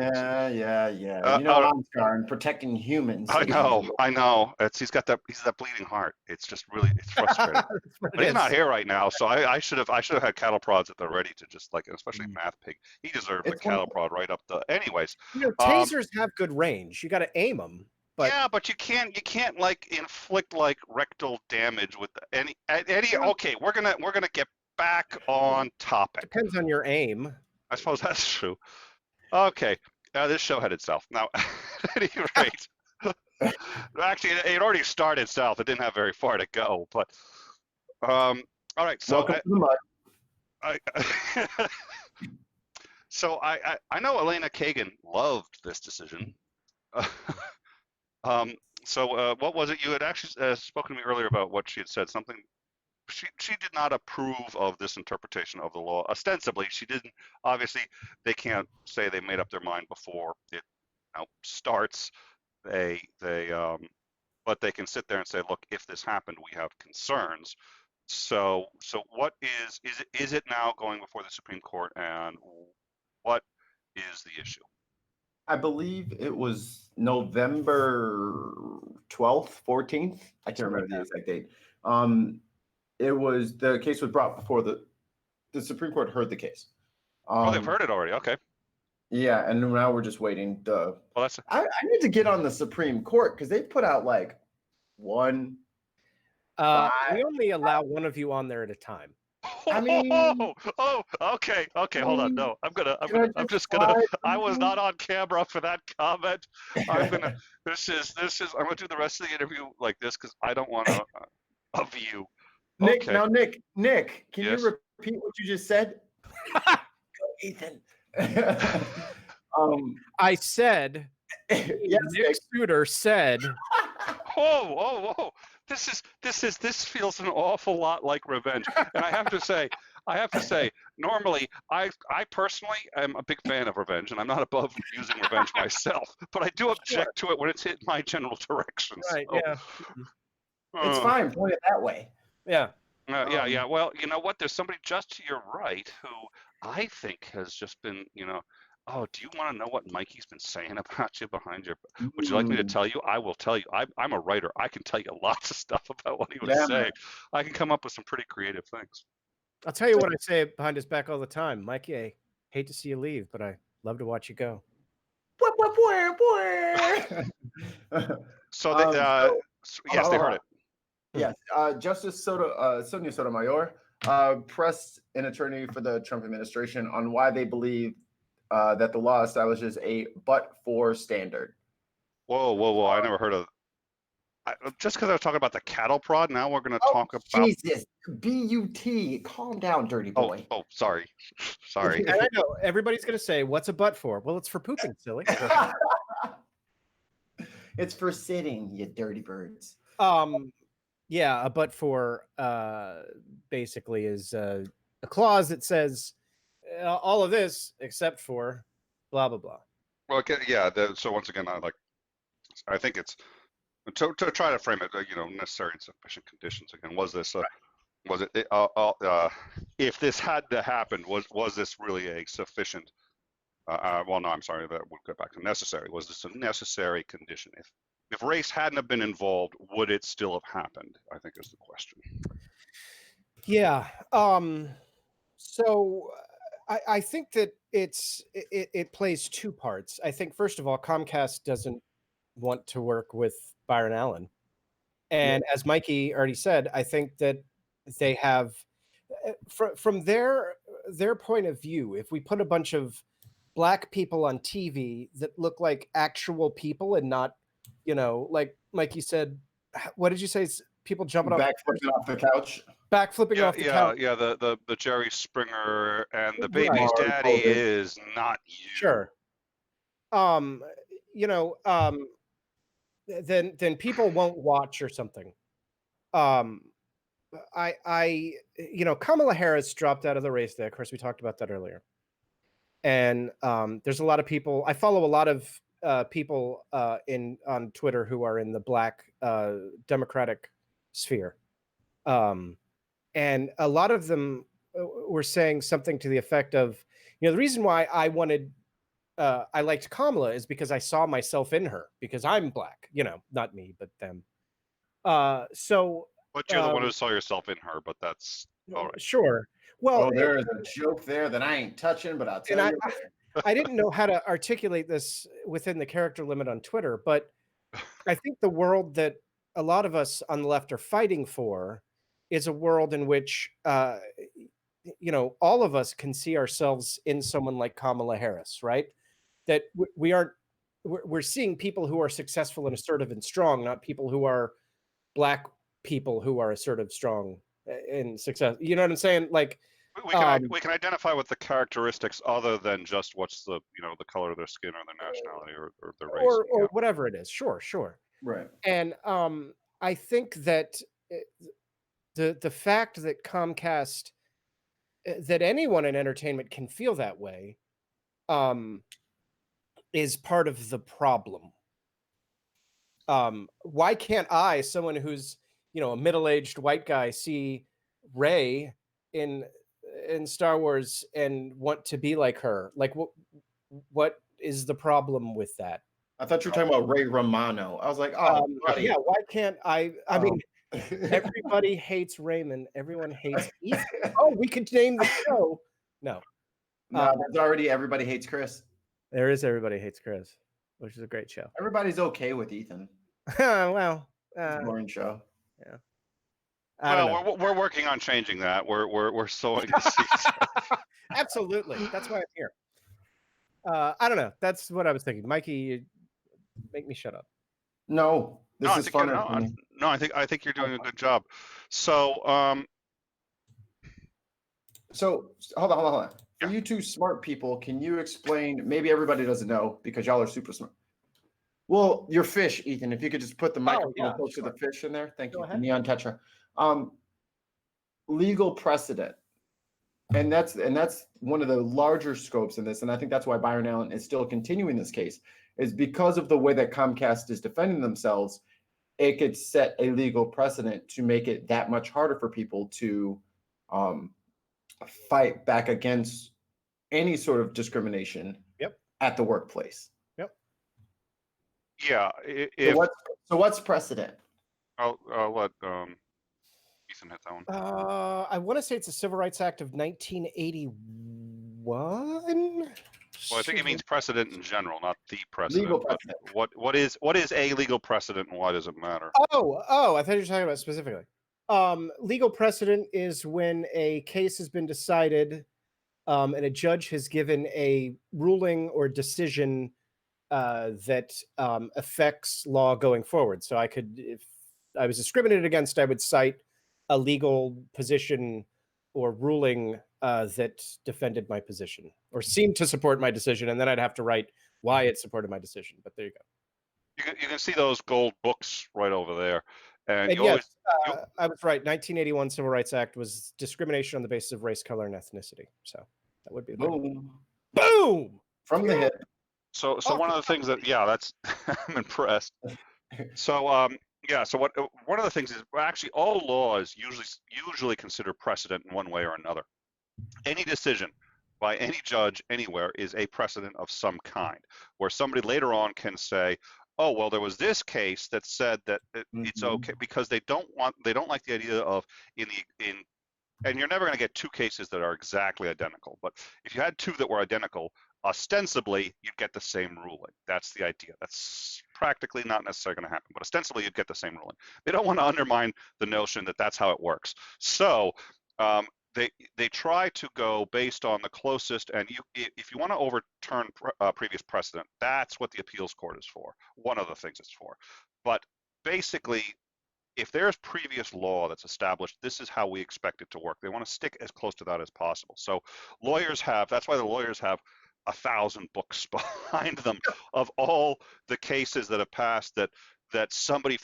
Yeah. Ansgar and protecting humans. I know. He's got that bleeding heart. It's just really frustrating. But he's not here right now, so I should have had cattle prods at the ready to just like, especially Math Pig. He deserved a cattle prod right up the. Anyways, tasers have good range. You got to aim them. But yeah, but you can't like inflict like rectal damage with any. Okay, we're gonna get back on topic. Depends on your aim. I suppose that's true. Okay, this show headed south. Now, at any rate, actually, it already started south. It didn't have very far to go. But all right, so welcome to the mud. So I know Elena Kagan loved this decision. So what was it? You had actually spoken to me earlier about what she had said. Something she did not approve of this interpretation of the law. Ostensibly, she didn't. Obviously, they can't say they made up their mind before it starts. But they can sit there and say, look, if this happened, we have concerns. So what is it now going before the Supreme Court, and what is the issue? I believe it was November 12th, 14th. I can't remember the exact date. The case was brought before the Supreme Court heard the case. They've heard it already. Okay. Yeah, and now we're just waiting. I need to get on the Supreme Court because they put out like one. We only allow one of you on there at a time. I mean, okay. Hold on. No, I was not on camera for that comment. I'm gonna do the rest of the interview like this because I don't want a view. Nick, Okay. now Nick, can Yes? you repeat what you just said? Ethan. I said, yes, Nick Soutter said. Whoa. This feels an awful lot like revenge. And I have to say, normally I personally am a big fan of revenge, and I'm not above using revenge myself, but I do object to it when it's hit my general direction. Right, so, yeah. It's fine, point it that way. Yeah. Yeah. Well, you know what? There's somebody just to your right who I think has just been, oh, do you want to know what Mikey's been saying about you behind your? Would you like me to tell you? I will tell you. I'm a writer. I can tell you lots of stuff about what he was saying. Man. I can come up with some pretty creative things. I'll tell you what I say behind his back all the time. Mikey, I hate to see you leave, but I love to watch you go. So yes, they heard it. Yes, Justice Sonia Sotomayor pressed an attorney for the Trump administration on why they believe that the law establishes a but-for standard. Whoa! I never heard of. Just because I was talking about the cattle prod, now we're going to talk about. Jesus, B-U-T. Calm down, dirty boy. Oh, sorry. And I know everybody's going to say, "What's a butt for?" Well, it's for pooping, silly. It's for sitting, you dirty birds. Yeah, a but for basically is a clause that says all of this except for blah blah blah. Well, yeah. So once again, I think it's to try to frame it. Necessary and sufficient conditions. Again, if this had to happen, was this really a sufficient? Well, no, I'm sorry. That would go back to necessary. Was this a necessary condition? If race hadn't have been involved, would it still have happened? I think is the question. Yeah. So I think that it plays two parts. I think first of all, Comcast doesn't want to work with Byron Allen, and as Mikey already said, I think that they have from their point of view. If we put a bunch of Black people on TV that look like actual people and not, like Mikey said, what did you say? people jumping off, backflipping off the couch. backflipping Yeah, off the couch. yeah. The Jerry Springer and the Right. baby's Lamar daddy Odinson. is not you. Sure. You know, then people won't watch or something. You know, Kamala Harris dropped out of the race there. Of course, we talked about that earlier. And there's a lot of people. I follow a lot of people on Twitter who are in the Black Democratic sphere, and a lot of them were saying something to the effect of, you know, the reason why I liked Kamala is because I saw myself in her because I'm Black. You know, not me, but them. So. But you're the one who saw yourself in her. But that's all right. Sure. Well, there is a joke there that I ain't touching, but I'll tell you. I didn't know how to articulate this within the character limit on Twitter, but I think the world that a lot of us on the left are fighting for is a world in which, you know, all of us can see ourselves in someone like Kamala Harris, right? That we're seeing people who are successful and assertive and strong, not people who are Black people who are assertive, strong, and success. You know what I'm saying? Like, we can identify with the characteristics other than just what's the the color of their skin or their nationality or their race or whatever it is. Sure. Right. And I think that the fact that Comcast, that anyone in entertainment can feel that way, is part of the problem. Why can't I, someone who's, you know, a middle-aged white guy, see Rey in Star Wars and want to be like her? Like, what is the problem with that? I thought you were talking about Ray Romano. I was like, oh, buddy. Yeah. Why can't I? I mean, everybody hates Raymond. Everyone hates Ethan. Oh, we could name the show. No, there's already Everybody Hates Chris. There is Everybody Hates Chris, which is a great show. Everybody's okay with Ethan. Well, it's a boring show. Yeah. Well, we're working on changing that. We're sowing the seeds. Absolutely. That's why I'm here. I don't know. That's what I was thinking. Mikey, you make me shut up. No, this is fun. No, I think you're doing a good job. So, hold on. For you two smart people, can you explain? Maybe everybody doesn't know because y'all are super smart. Well, your fish, Ethan. If you could just put the microphone close to the fish in there. Thank you. Neon Tetra. Legal precedent. And that's one of the larger scopes in this, and I think that's why Byron Allen is still continuing this case, is because of the way that Comcast is defending themselves. It could set a legal precedent to make it that much harder for people to fight back against any sort of discrimination at the workplace. Yeah. So what's precedent? I'll let Ethan hit that one. I want to say it's a Civil Rights Act of 1981. Well, I think it means precedent in general, not the precedent. Legal precedent. What is a legal precedent, and why does it matter? Oh, I thought you were talking about specifically. Legal precedent is when a case has been decided, and a judge has given a ruling or decision that affects law going forward. So if I was discriminated against, I would cite a legal position or ruling that defended my position or seemed to support my decision, and then I'd have to write why it supported my decision. But there you go. You can see those gold books right over there. And yes, I was right. 1981 Civil Rights Act was discrimination on the basis of race, color, and ethnicity. So that would be boom from the hip. So one of the things that that's I'm impressed. So one of the things is actually all laws usually consider precedent in one way or another. Any decision by any judge anywhere is a precedent of some kind, where somebody later on can say, oh, well, there was this case that said that it's okay, because they don't like the idea of and you're never going to get two cases that are exactly identical. But if you had two that were identical, ostensibly you'd get the same ruling. That's the idea. That's practically not necessarily going to happen, but ostensibly you'd get the same ruling. They don't want to undermine the notion that that's how it works. So they try to go based on the closest, and if you want to overturn previous precedent, that's what the appeals court is for. One of the things it's for. But basically, if there's previous law that's established, this is how we expect it to work. They want to stick as close to that as possible. So that's why the lawyers have 1,000 books behind them of all the cases that have passed that somebody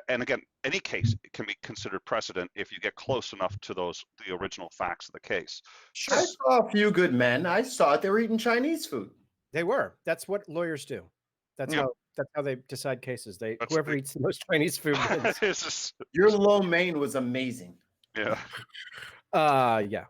and again, any case can be considered precedent if you get close enough to the original facts of the case. Sure. I saw a few good men. I saw it. They were eating Chinese food. They were. That's what lawyers do. That's Yeah. how they decide cases. That's Whoever eats the most Chinese food wins. Your lo mein was amazing. Yeah. Yeah.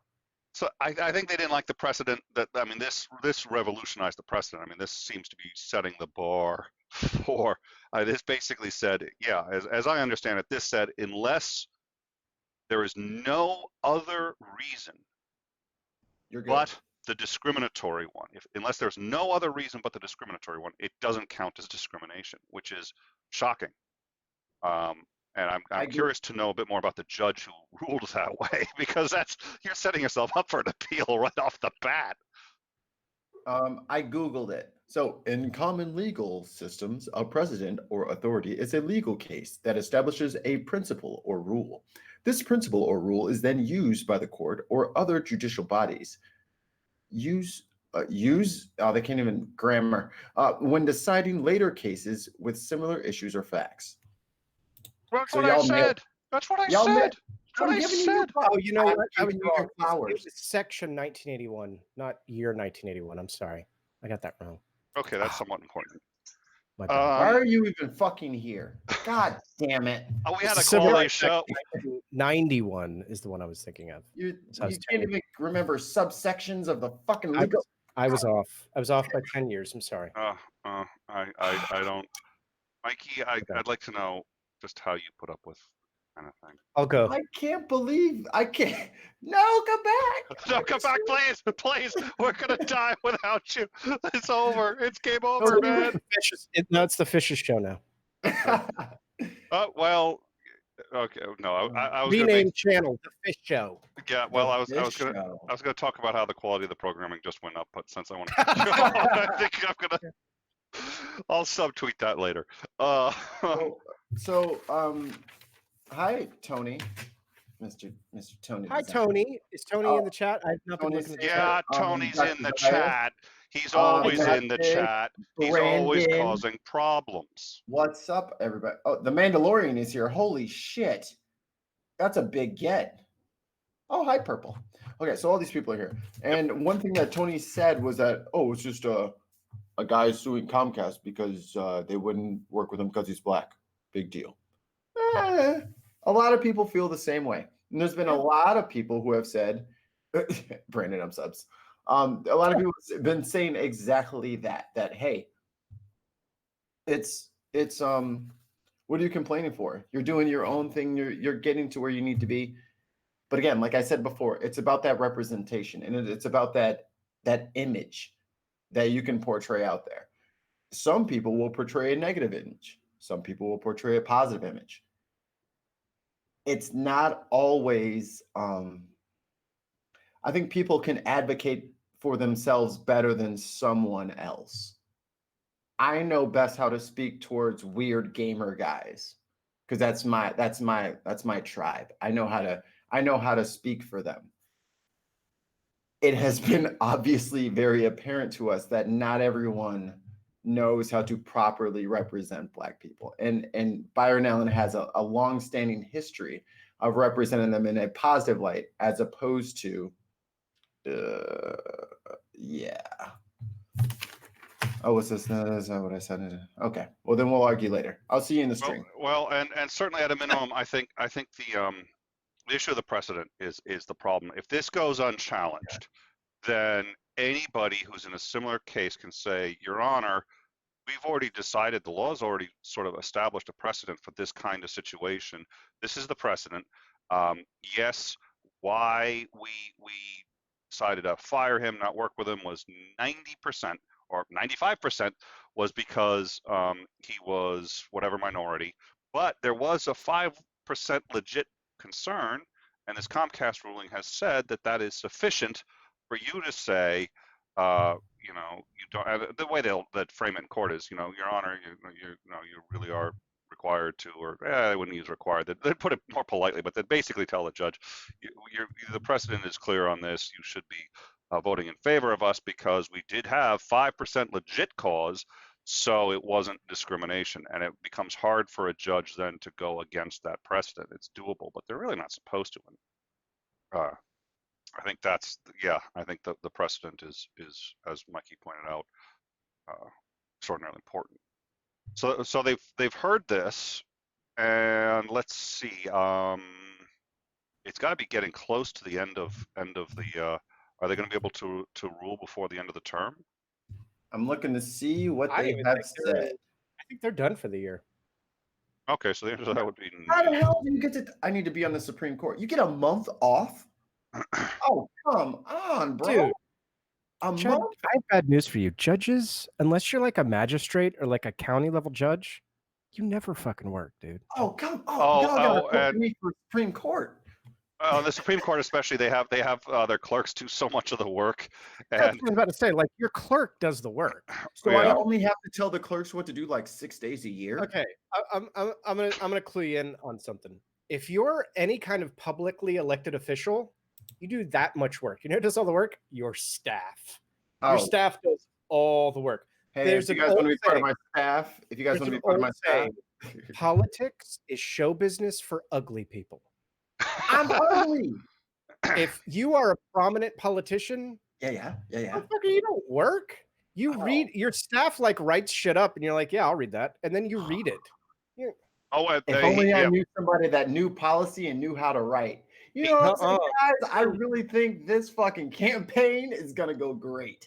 So I think they didn't like the precedent this revolutionized the precedent. I mean, this seems to be setting the bar for, this basically said, yeah, as I understand it, this said, unless there is no other reason You're good. but the discriminatory one, unless there's no other reason but the discriminatory one, it doesn't count as discrimination, which is shocking. And I'm curious to know a bit more about the judge who ruled that way, because you're setting yourself up for an appeal right off the bat. I Googled it. So in common legal systems, a precedent or authority is a legal case that establishes a principle or rule. This principle or rule is then used by the court or other judicial bodies. They can't even grammar, when deciding later cases with similar issues or facts. That's what I said. That's what I said. Oh, you know what? It was section 1981, not year 1981. I'm sorry. I got that wrong. Okay, that's somewhat important. My bad. Why are you even fucking here? God damn it. Oh, we had a quality show. 91 is the one I was thinking of. You can't even remember subsections of the fucking legal. I was off. I was off by 10 years. I'm sorry. I don't. Mikey, I'd like to know just how you put up with kind of thing. I'll go. I can't believe I can't. No, come back. No, come back, please. We're gonna die without you. It's over. It's game over, man. It's the Fishes show now. Well, okay. No, I was renamed channel the Fish Show. Yeah, well, I was gonna talk about how the quality of the programming just went up, but since I want to, I think I'll subtweet that later. Hi, Tony. Mr. Tony. Hi, Tony. Is Tony in the chat? I've not been looking at the chat. Tony's in the chat. He's always in the chat. He's always causing problems. What's up, everybody? Oh, the Mandalorian is here. Holy shit. That's a big get. Oh, hi, Purple. Okay, so all these people are here. And one thing that Tony said was that, it's just a guy suing Comcast because they wouldn't work with him because he's black. Big deal. A lot of people feel the same way. And there's been a lot of people who have said, Brandon, I'm subs. A lot of people have been saying exactly that, hey, it's what are you complaining for? You're doing your own thing. You're getting to where you need to be. But again, like I said before, it's about that representation, and it's about that image that you can portray out there. Some people will portray a negative image. Some people will portray a positive image. It's not always, I think people can advocate for themselves better than someone else. I know best how to speak towards weird gamer guys because that's my tribe. I know how to speak for them. It has been obviously very apparent to us that not everyone knows how to properly represent Black people. And Byron Allen has a long-standing history of representing them in a positive light as opposed to, Oh, what's this? Is that what I said? Okay. Well, then we'll argue later. I'll see you in the stream. Well, and certainly at a minimum, I think the issue of the precedent is the problem. If this goes unchallenged, then anybody who's in a similar case can say, Your Honor, we've already decided, the law's already sort of established a precedent for this kind of situation. This is the precedent. Yes, why we decided to fire him, not work with him, was 90% or 95% was because he was whatever minority. But there was a 5% legit concern, and this Comcast ruling has said that is sufficient for you to say, you don't. The way they'll frame it in court is, Your Honor, you really are required to, or they wouldn't use required. They'd put it more politely, but they'd basically tell the judge, the precedent is clear on this. You should be voting in favor of us because we did have 5% legit cause, so it wasn't discrimination. And it becomes hard for a judge then to go against that precedent. It's doable, but they're really not supposed to. And I think I think the precedent is, as Mikey pointed out, extraordinarily important. So they've heard this, and let's see. It's got to be getting close to the end of the. Are they going to be able to rule before the end of the term? I'm looking to see what I they even have think said. I think they're done for the year. Okay, so the answer to that would be How the hell do you get to? I need to be on the Supreme Court. You get a month off? Oh, come on, bro. Dude, A Judge, month? I have bad news for you. Judges, unless you're like a magistrate or like a county level judge, you never fucking work, dude. Oh, come on. Oh, Y'all gotta oh, put and- me for Supreme Court. the Supreme Court, especially, they have their clerks do so much of the work, That's and what I was about to say. Like your clerk does the work. So I yeah. only have to tell the clerks what to do like 6 days a year? Okay, I'm gonna clue you in on something. If you're any kind of publicly elected official, you do that much work. You know who does all the work? Your staff. Oh, Your staff does all the work. hey, there's if you an guys want to old be part of saying- my staff, if you guys There's want to an be part of old my staff, saying, politics is show business for ugly people. I'm ugly. If you are a prominent politician, Yeah. motherfucker, you don't work. You read, your staff like writes shit up, and you're like, yeah, I'll read that, and then you read it. If only I knew somebody that knew policy and knew how to write. You know what I'm saying, guys? I really think this fucking campaign is gonna go great.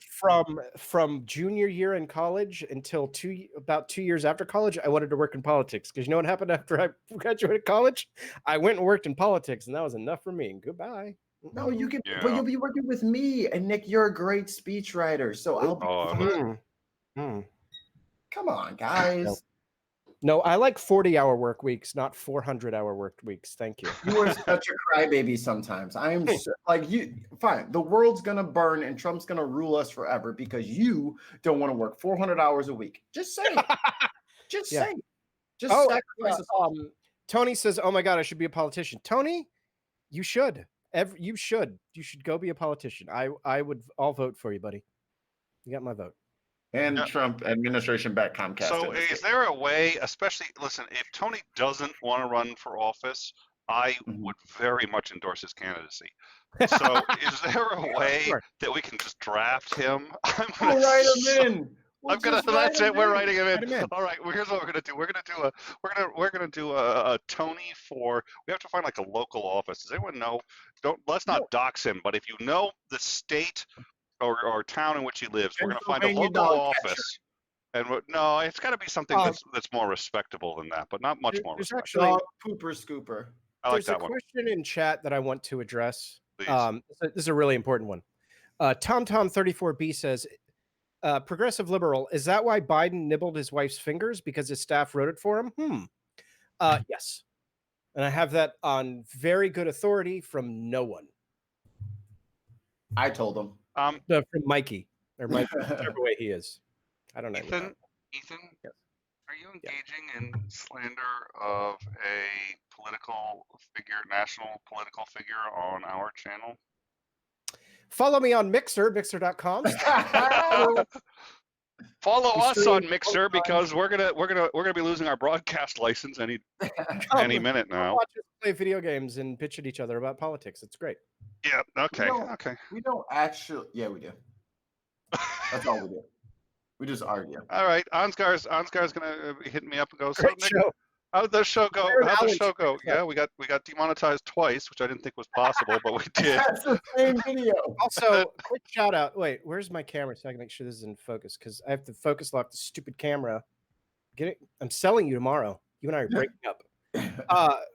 From junior year in college until about 2 years after college, I wanted to work in politics because you know what happened after I graduated college? I went and worked in politics, and that was enough for me. Goodbye. No, you can, Yeah. but you'll be working with me. And Nick, you're a great speechwriter, so I'll be fine. Come on, guys. No, I like 40-hour work weeks, not 400-hour work weeks. Thank you. You are such a crybaby sometimes. I am like you. Fine, the world's gonna burn and Trump's gonna rule us forever because you don't want to work 400 hours a week. Just say it. Just say it. Just sacrifice us. Tony says, "Oh my God, I should be a politician." Tony, you should. You should go be a politician. I'll vote for you, buddy. You got my vote. And Trump administration back Comcast. So is there a way, especially, listen, if Tony doesn't want to run for office, I would very much endorse his candidacy. So is there a way that we can just draft him? We'll write him in. That's it. We're writing him in. All right. Well, here's what we're gonna do. We're gonna do a Tony for. We have to find like a local office. Does anyone know? Let's not dox him. But if you know the state or town in which he lives, we're gonna find a local office. And no, it's got to be something that's more respectable than that, but not much more. There's respectable. actually Pooper Scooper. I like there's that a one. question in chat that I want to address. Please. This is a really important one. TomTom34B says, progressive liberal, is that why Biden nibbled his wife's fingers because his staff wrote it for him? Yes. And I have that on very good authority from no one. I told him. From Mikey, or Mike, whichever way he is. I don't know. Ethan, yes. Are you engaging in slander of a political figure, national political figure on our channel? Follow me on Mixer, mixer.com. Follow us on Mixer because we're gonna be losing our broadcast license any minute now. Watch us play video games and bitch at each other about politics. It's great. Yeah. Okay. We don't actually. Yeah, we do. That's all we do. We just argue. All right. Ansgar's gonna be hitting me up and go. So Great Nick, show. how'd the show go? Show. Yeah, we got demonetized twice, which I didn't think was possible, but we did. That's the same video. Also, quick shout out. Wait, where's my camera so I can make sure this is in focus? Because I have to focus lock the stupid camera. Get it? I'm selling you tomorrow. You and I are breaking up.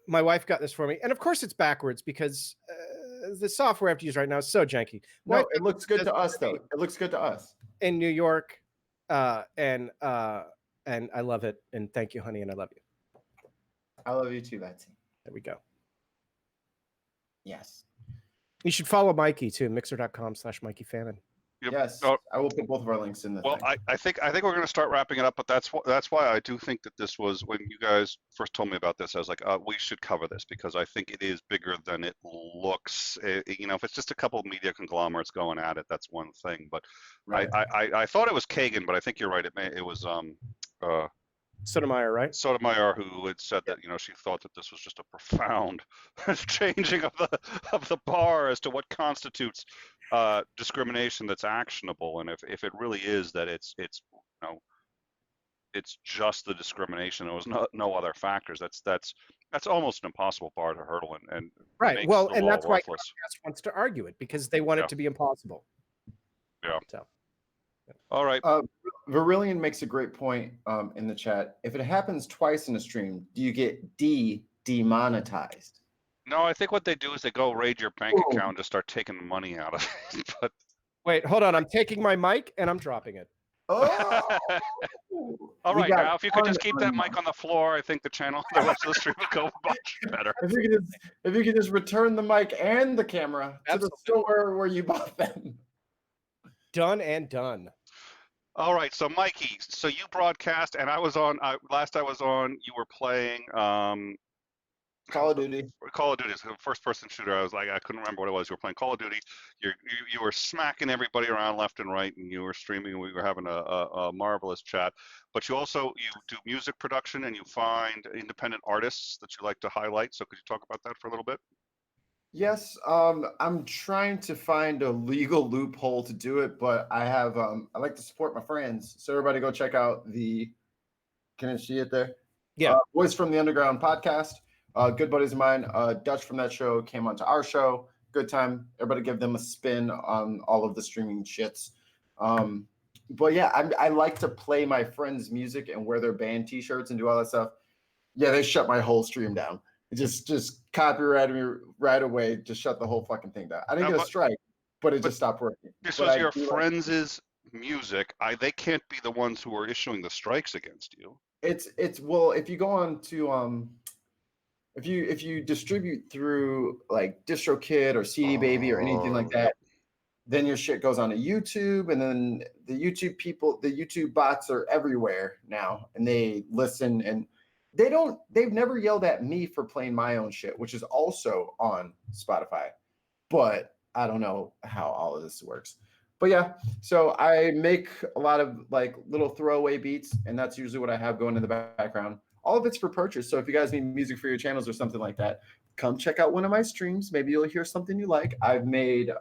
My wife got this for me, and of course it's backwards because the software I have to use right now is so janky. No, it looks good to us though. It looks good to us. In New York, and I love it. And thank you, honey, and I love you. I love you too, Betsy. There we go. Yes. You should follow Mikey too, mixer.com/MikeyFamine. Yep. Yes, Oh, I will put both of our links in the well, thing. I think we're going to start wrapping it up, but that's why I do think that this was when you guys first told me about this. I was like, we should cover this because I think it is bigger than it looks. If it's just a couple of media conglomerates going at it, that's one thing. But Right. I thought it was Kagan, but I think you're right. It was uh, Sotomayor, right? Sotomayor who had said that she thought that this was just a profound changing of the bar as to what constitutes discrimination that's actionable, and if it really is that it's just the discrimination. There was no other factors. That's almost an impossible bar to hurdle, and Right. makes Well, the and law that's why worthless. Comcast wants to argue it because they want Yeah. it to be impossible. Yeah. So. All right. Virillion makes a great point in the chat. If it happens twice in a stream, do you get demonetized? No, I think what they do is they go raid your bank account and just start taking money out of it. But Wait, hold on. I'm taking my mic and I'm dropping it. Oh, all we right, got now if you could just fun keep that on- mic on the floor, I think the rest of the stream would go much better. If you could just return the mic and the camera to the Absolutely. store where you bought them. Done and done. All right, so Mikey, so you broadcast, and I was on. Last I was on, you were playing Call of Duty. Call of Duty, first-person shooter. I was like, I couldn't remember what it was. You were playing Call of Duty. You were smacking everybody around left and right, and you were streaming. And we were having a marvelous chat. But you do music production, and you find independent artists that you like to highlight. So could you talk about that for a little bit? Yes, I'm trying to find a legal loophole to do it, but I like to support my friends. So everybody go check out can I see it there? Yeah. Voice from the Underground podcast. Good buddies of mine, Dutch from that show came onto our show. Good time. Everybody give them a spin on all of the streaming shits. But yeah, I like to play my friends' music and wear their band t-shirts and do all that stuff. Yeah, they shut my whole stream down. It just copyrighted me right away. Just shut the whole fucking thing down. I didn't get a strike, but it just stopped working. This But was I your do like- friends' music. They can't be the ones who are issuing the strikes against you. It's well, if you go on to if you distribute through like DistroKid or CD Baby or anything like that, then your shit goes on to YouTube, and then the YouTube bots are everywhere now, and they listen, and they've never yelled at me for playing my own shit, which is also on Spotify, but I don't know how all of this works. But yeah, so I make a lot of like little throwaway beats, and that's usually what I have going in the background. All of it's for purchase. So if you guys need music for your channels or something like that, come check out one of my streams. Maybe you'll hear something you like. I've made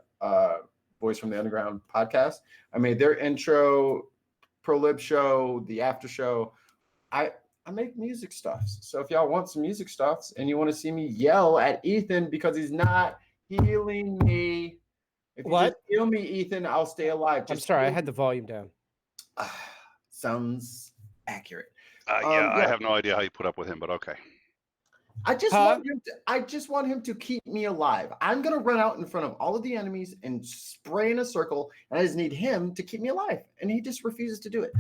Voice from the Underground podcast. I made their intro, ProLib show, the after show. I make music stuffs. So if y'all want some music stuffs and you want to see me yell at Ethan because he's not healing me, if you just heal me, Ethan, I'll stay alive. I'm sorry, I had the volume down. Sounds accurate. Yeah, I have no idea how you put up with him, but okay. I just want him to keep me alive. I'm gonna run out in front of all of the enemies and spray in a circle, and I just need him to keep me alive, and he just refuses to do it.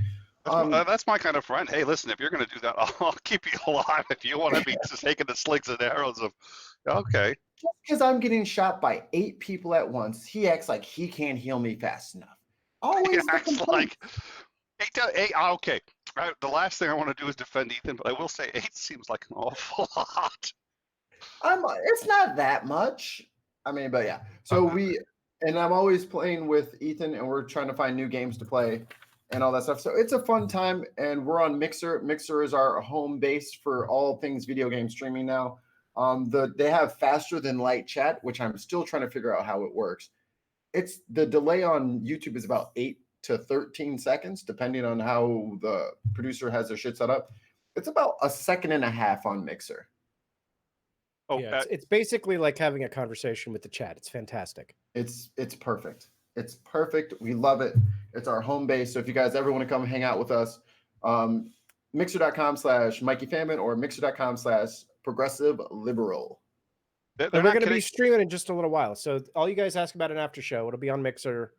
That's my kind of friend. Hey, listen, if you're gonna do that, I'll keep you alive. If you want to be taking the slings and arrows of, okay. Just because I'm getting shot by 8 people at once, he acts like he can't heal me fast enough. Always He the acts complaint. like okay. The last thing I want to do is defend Ethan, but I will say 8 seems like an awful lot. It's not that much. I mean, but yeah. So I'm always playing with Ethan, and we're trying to find new games to play and all that stuff. So it's a fun time, and we're on Mixer. Mixer is our home base for all things video game streaming now. They have faster than light chat, which I'm still trying to figure out how it works. It's the delay on YouTube is about 8 to 13 seconds, depending on how the producer has their shit set up. It's about a second and a half on Mixer. Oh, yeah, it's basically like having a conversation with the chat. It's fantastic. It's perfect. It's perfect. We love it. It's our home base. So if you guys ever want to come hang out with us, mixer.com/MikeyFamine or mixer.com/progressive liberal. We're going to be streaming in just a little while. So all you guys ask about an after show, it'll be on Mixer.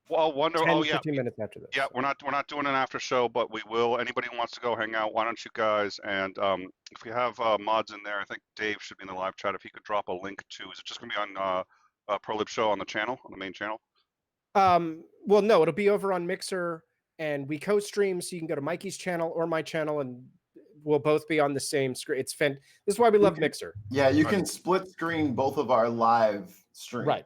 Well, 15 minutes after this. Yeah, we're not doing an after show, but we will. Anybody who wants to go hang out, why don't you guys? And if we have mods in there, I think Dave should be in the live chat. If he could drop a link to, is it just going to be on ProLib Show on the channel, on the main channel? Well, no, it'll be over on Mixer, and we co-stream, so you can go to Mikey's channel or my channel, and we'll both be on the same screen. This is why we love Mixer. Yeah, you can split screen both of our live streams.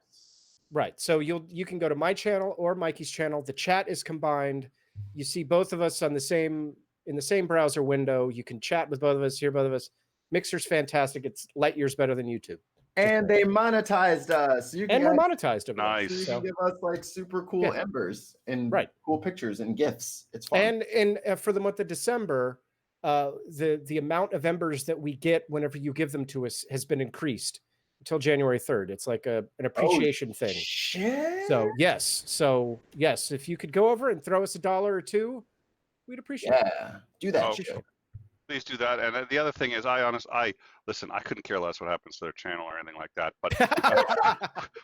Right. So you can go to my channel or Mikey's channel. The chat is combined. You see both of us in the same browser window. You can chat with both of us, hear both of us. Mixer's fantastic. It's light years better than YouTube. And they monetized us. So you can And we're monetized over Nice. there. So you can give us like super cool embers and cool pictures and gifts. It's fun. And for the month of December, the amount of embers that we get whenever you give them to us has been increased until January 3rd. It's like an appreciation thing. Shit. So yes, if you could go over and throw us $1 or $2, we'd appreciate it. Yeah, do that. Okay. Please do that. And the other thing is, I couldn't care less what happens to their channel or anything like that. But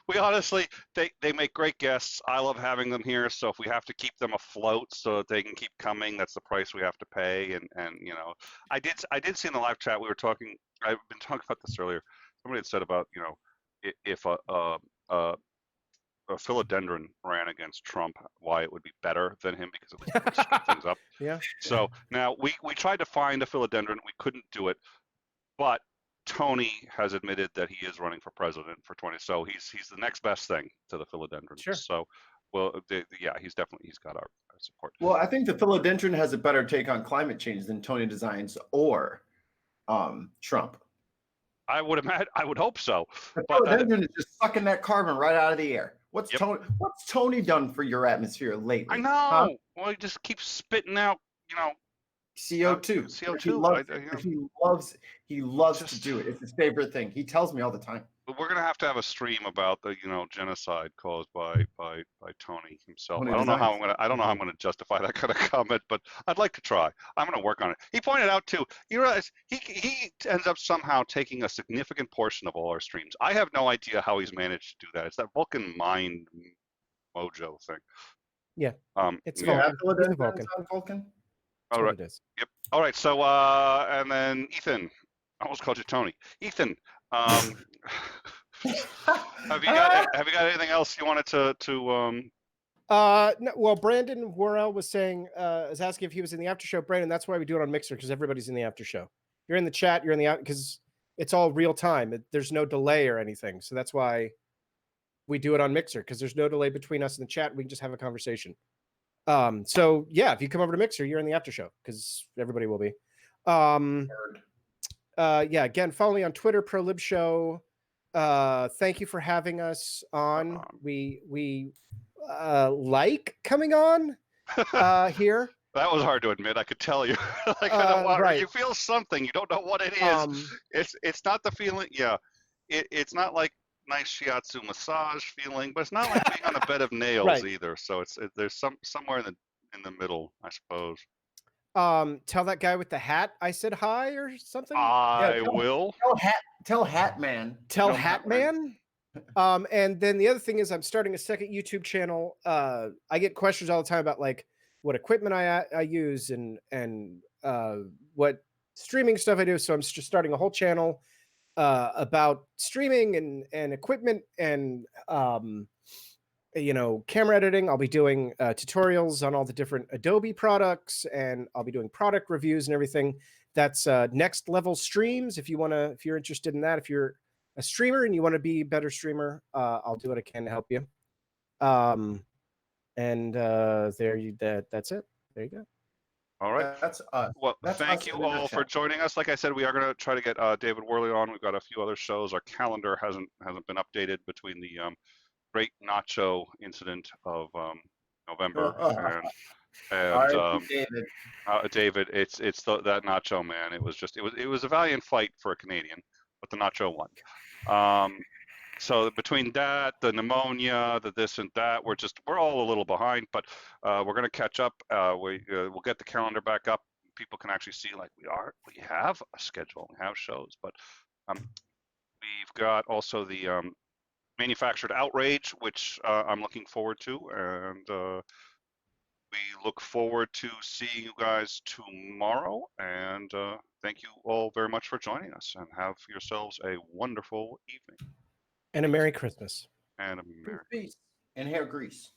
we honestly, they make great guests. I love having them here. So if we have to keep them afloat so that they can keep coming, that's the price we have to pay. And you know, I did see in the live chat we were talking. I've been talking about this earlier. Somebody had said about, you know, if a philodendron ran against Trump, why it would be better than him, because at least it would speed things up. Yeah. So now we tried to find a philodendron. We couldn't do it, but Tony has admitted that he is running for president for 20. So he's the next best thing to the philodendron. Sure. So, he's got our support. Well, I think the philodendron has a better take on climate change than Tony Designs or Trump. I would hope so. The philodendron is just sucking that carbon right out of the air. What's Tony done for your atmosphere lately? I know. Huh? Well, he just keeps spitting out, you know, CO2. He loves to do it. It's his favorite thing. He tells me all the time. But we're gonna have to have a stream about the, you know, genocide caused by Tony himself. I don't know how I'm gonna justify that kind of comment, but I'd like to try. I'm gonna work on it. He pointed out too. You realize he ends up somehow taking a significant portion of all our streams. I have no idea how he's managed to do that. It's that Vulcan mind mojo thing. Yeah. It's Vulcan. Vulcan. All right. Yep. All right. So and then Ethan. I almost called you Tony. Ethan. Have you got anything else you wanted to No, well, Brandon Worrell was asking if he was in the after show. Brandon, that's why we do it on Mixer, because everybody's in the after show. You're in the chat, you're in the because it's all real time. There's no delay or anything. So that's why we do it on Mixer, because there's no delay between us and the chat. We can just have a conversation. So yeah, if you come over to Mixer, you're in the after show, because everybody will be. Yeah, again, follow me on Twitter, ProLib Show. Thank you for having us on. We like coming on here. That was hard to admit. I could tell you. You feel something. You don't know what it is. It's not the feeling. Yeah, it's not like nice shiatsu massage feeling, but it's not like being on a bed of nails either. So there's somewhere in the middle, I suppose. Tell that guy with the hat I said hi or something. I will. Tell Hat Man. Tell Hat Man. And then the other thing is, I'm starting a second YouTube channel. I get questions all the time about like what equipment I use and what streaming stuff I do. So I'm just starting a whole channel about streaming and equipment and camera editing. I'll be doing tutorials on all the different Adobe products, and I'll be doing product reviews and everything. That's Next Level Streams. If you're interested in that, if you're a streamer and you want to be a better streamer, I'll do what I can to help you. That's it. There you go. All right. Thank you all for joining us. Like I said, we are going to try to get David Worley on. We've got a few other shows. Our calendar hasn't been updated between the great nacho incident of November and David. It's that nacho man. It was a valiant fight for a Canadian, but the nacho won. So between that, the pneumonia, the this and that, we're all a little behind, but we're going to catch up. We'll get the calendar back up. People can actually see like we have a schedule, we have shows, but we've got also the manufactured outrage, which I'm looking forward to, and we look forward to seeing you guys tomorrow. And thank you all very much for joining us, and have yourselves a wonderful evening. And a Merry Christmas. And a Merry Peace and hair grease.